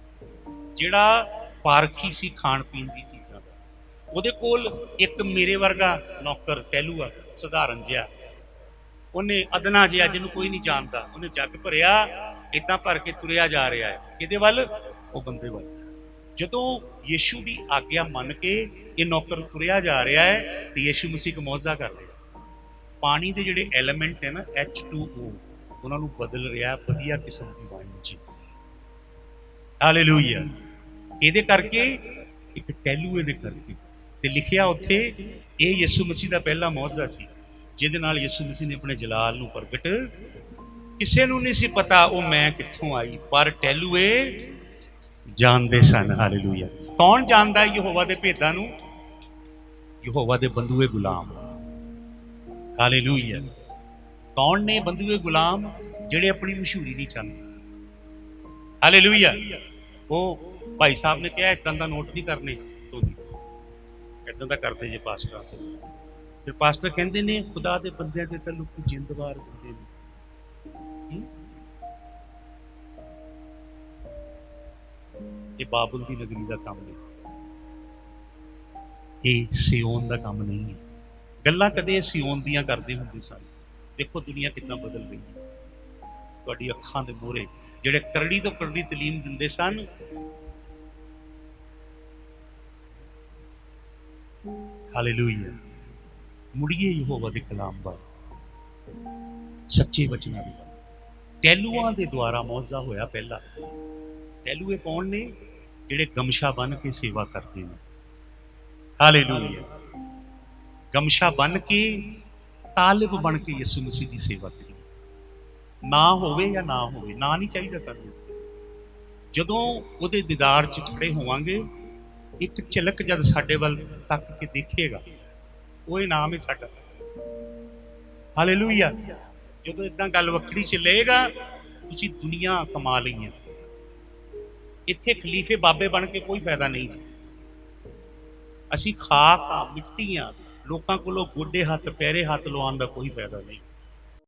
जिहड़ा पारखी सी खाण पीण की चीज़ों का। ਉਹਦੇ ਕੋਲ ਇੱਕ ਮੇਰੇ ਵਰਗਾ ਨੌਕਰ ਟਹਿਲੂ ਆ, ਸਧਾਰਨ ਜਿਹਾ, ਉਹਨੇ ਅਦਨਾ ਜਿਹਾ ਜਿਹਨੂੰ ਕੋਈ ਨਹੀਂ ਜਾਣਦਾ, ਉਹਨੇ ਜੱਗ ਭਰਿਆ, ਇਦਾਂ ਭਰ ਕੇ ਤੁਰਿਆ ਜਾ ਰਿਹਾ ਹੈ। ਇਹਦੇ ਵੱਲ, ਉਹ ਬੰਦੇ ਵੱਲ। ਜਦੋਂ ਯੀਸ਼ੂ ਦੀ ਆਗਿਆ ਮੰਨ ਕੇ ਇਹ ਨੌਕਰ ਤੁਰਿਆ ਜਾ ਰਿਹਾ ਹੈ ਤੇ ਯੀਸ਼ੂ ਮਸੀਹ ਇੱਕ ਮੌਜਜ਼ਾ ਕਰ ਰਿਹਾ। ਪਾਣੀ ਦੇ ਜਿਹੜੇ ਐਲੀਮੈਂਟ ਹੈ ਨਾ, H2O, ਉਹਨਾਂ ਨੂੰ ਬਦਲ ਰਿਹਾ ਵਧੀਆ ਕਿਸਮ ਦੀ ਵਾਈਨ 'ਚ। ਹਾਲੇਲੂਇਆ। ਇਹਦੇ ਕਰਕੇ ਇੱਕ ਟਹਿਲੂ ਇਹਦੇ ਕਰਕੇ, ਤੇ ਲਿਖਿਆ ਉੱਥੇ ਇਹ ਯਿਸੂ ਮਸੀਹ ਦਾ ਪਹਿਲਾ ਮੌਜਜ਼ਾ ਸੀ ਜਿਹਦੇ ਨਾਲ ਯਿਸੂ ਮਸੀਹ ਨੇ ਆਪਣੇ ਜਲਾਲ ਨੂੰ ਪ੍ਰਗਟ। ਕਿਸੇ ਨੂੰ ਨਹੀਂ ਸੀ ਪਤਾ ਉਹ ਮੈਂ ਕਿੱਥੋਂ ਆਈ, ਪਰ ਟਹਿਲੂਏ ਜਾਣਦੇ ਸਨ। ਹਾਲੇਲੂਇਆ। ਕੌਣ ਜਾਣਦਾ ਯਹੋਵਾ ਦੇ ਭੇਦਾਂ ਨੂੰ? ਯਹੋਵਾ ਦੇ ਬੰਦੂਏ ਗੁਲਾਮ। ਹਾਲੇਲੂਇਆ। ਕੌਣ ਨੇ ਬੰਦੂਏ ਗੁਲਾਮ? ਜਿਹੜੇ ਆਪਣੀ ਮਸ਼ਹੂਰੀ ਨਹੀਂ ਚਾਹੁੰਦੇ। ਹਾਲੇਲੂਇਆ। ਉਹ ਭਾਈ ਸਾਹਿਬ ਨੇ ਕਿਹਾ ਇਦਾਂ ਦਾ ਨੋਟ ਨਹੀਂ ਕਰਨੇ, ਇਦਾਂ ਦਾ ਕਰਦੇ ਜੇ ਪਾਸਟਰਾਂ ਤੇ। ਫਿਰ ਪਾਸਟਰ ਕਹਿੰਦੇ ਨੇ ਖੁਦਾ ਦੇ ਬੰਦਿਆਂ ਦੇ ਤਾਂ ਲੋਕੀ ਜਿੰਦ ਵਾਰ ਦਿੰਦੇ ਨੇ। ਇਹ ਬਾਬਲ ਦੀ ਨਗਰੀ ਦਾ ਕੰਮ ਨਹੀਂ, ਇਹ ਸਿਯੋਨ ਦਾ ਕੰਮ ਨਹੀਂ ਹੈ। ਗੱਲਾਂ ਕਦੇ ਸਿਯੋਨ ਦੀਆਂ ਕਰਦੇ ਹੁੰਦੇ ਸਨ। ਦੇਖੋ ਦੁਨੀਆ ਕਿੰਨਾ ਬਦਲ ਗਈ ਹੈ ਤੁਹਾਡੀ ਅੱਖਾਂ ਦੇ ਮੂਹਰੇ। ਜਿਹੜੇ ਕਰੜੀ ਤੋਂ ਕਰੜੀ ਤਾਲੀਮ ਦਿੰਦੇ ਸਨ, ਹਾਲੇਲੂਇਆ, ਮੁੜੀਏ ਯਹੋਵਾ ਦੇ ਕਲਾਮ ਵੱਲ, ਸੱਚੇ ਵਚਨਾਂ ਦੀ। ਟਹਿਲੂਆਂ ਦੇ ਦੁਆਰਾ ਮੌਜਜ਼ਾ ਹੋਇਆ ਪਹਿਲਾ। ਟਹਿਲੂਏ ਕੌਣ ਨੇ? ਜਿਹੜੇ ਗਮਛਾ ਬੰਨ ਕੇ ਸੇਵਾ ਕਰਦੇ ਨੇ। ਹਾਲੇਲੂਇਆ। ਗਮਛਾ ਬੰਨ ਕੇ ਤਾਲਿਬ ਬਣ ਕੇ ਯਿਸੂ ਮਸੀਹ ਦੀ ਸੇਵਾ ਕਰੀ। ਨਾ ਹੋਵੇ ਜਾਂ ਨਾ ਹੋਵੇ, ਨਾ ਨਹੀਂ ਚਾਹੀਦਾ ਸਾਨੂੰ। ਜਦੋਂ ਉਹਦੇ ਦੀਦਾਰ 'ਚ ਖੜੇ ਹੋਵਾਂਗੇ, ਇੱਕ ਝਲਕ ਜਦ ਸਾਡੇ ਵੱਲ ਤੱਕ ਕੇ ਦੇਖੇਗਾ, ਉਹ ਇਨਾਮ ਹੈ ਸਾਡਾ। ਹਾਲੇਲੂਇਆ। ਜਦੋਂ ਇਦਾਂ ਗੱਲ ਵੱਖਰੀ ਚੱਲੇਗਾ, ਤੁਸੀਂ ਦੁਨੀਆ ਕਮਾ ਲਈ ਹੈ। ਇੱਥੇ ਖਲੀਫੇ ਬਾਬੇ ਬਣ ਕੇ ਕੋਈ ਫਾਇਦਾ ਨਹੀਂ ਜੀ। ਅਸੀਂ ਖਾਕ ਆ, ਮਿੱਟੀ ਆ, ਲੋਕਾਂ ਕੋਲੋਂ ਗੋਡੇ ਹੱਥ ਪੈਰੇ ਹੱਥ ਲਵਾਉਣ ਦਾ ਕੋਈ ਫਾਇਦਾ ਨਹੀਂ।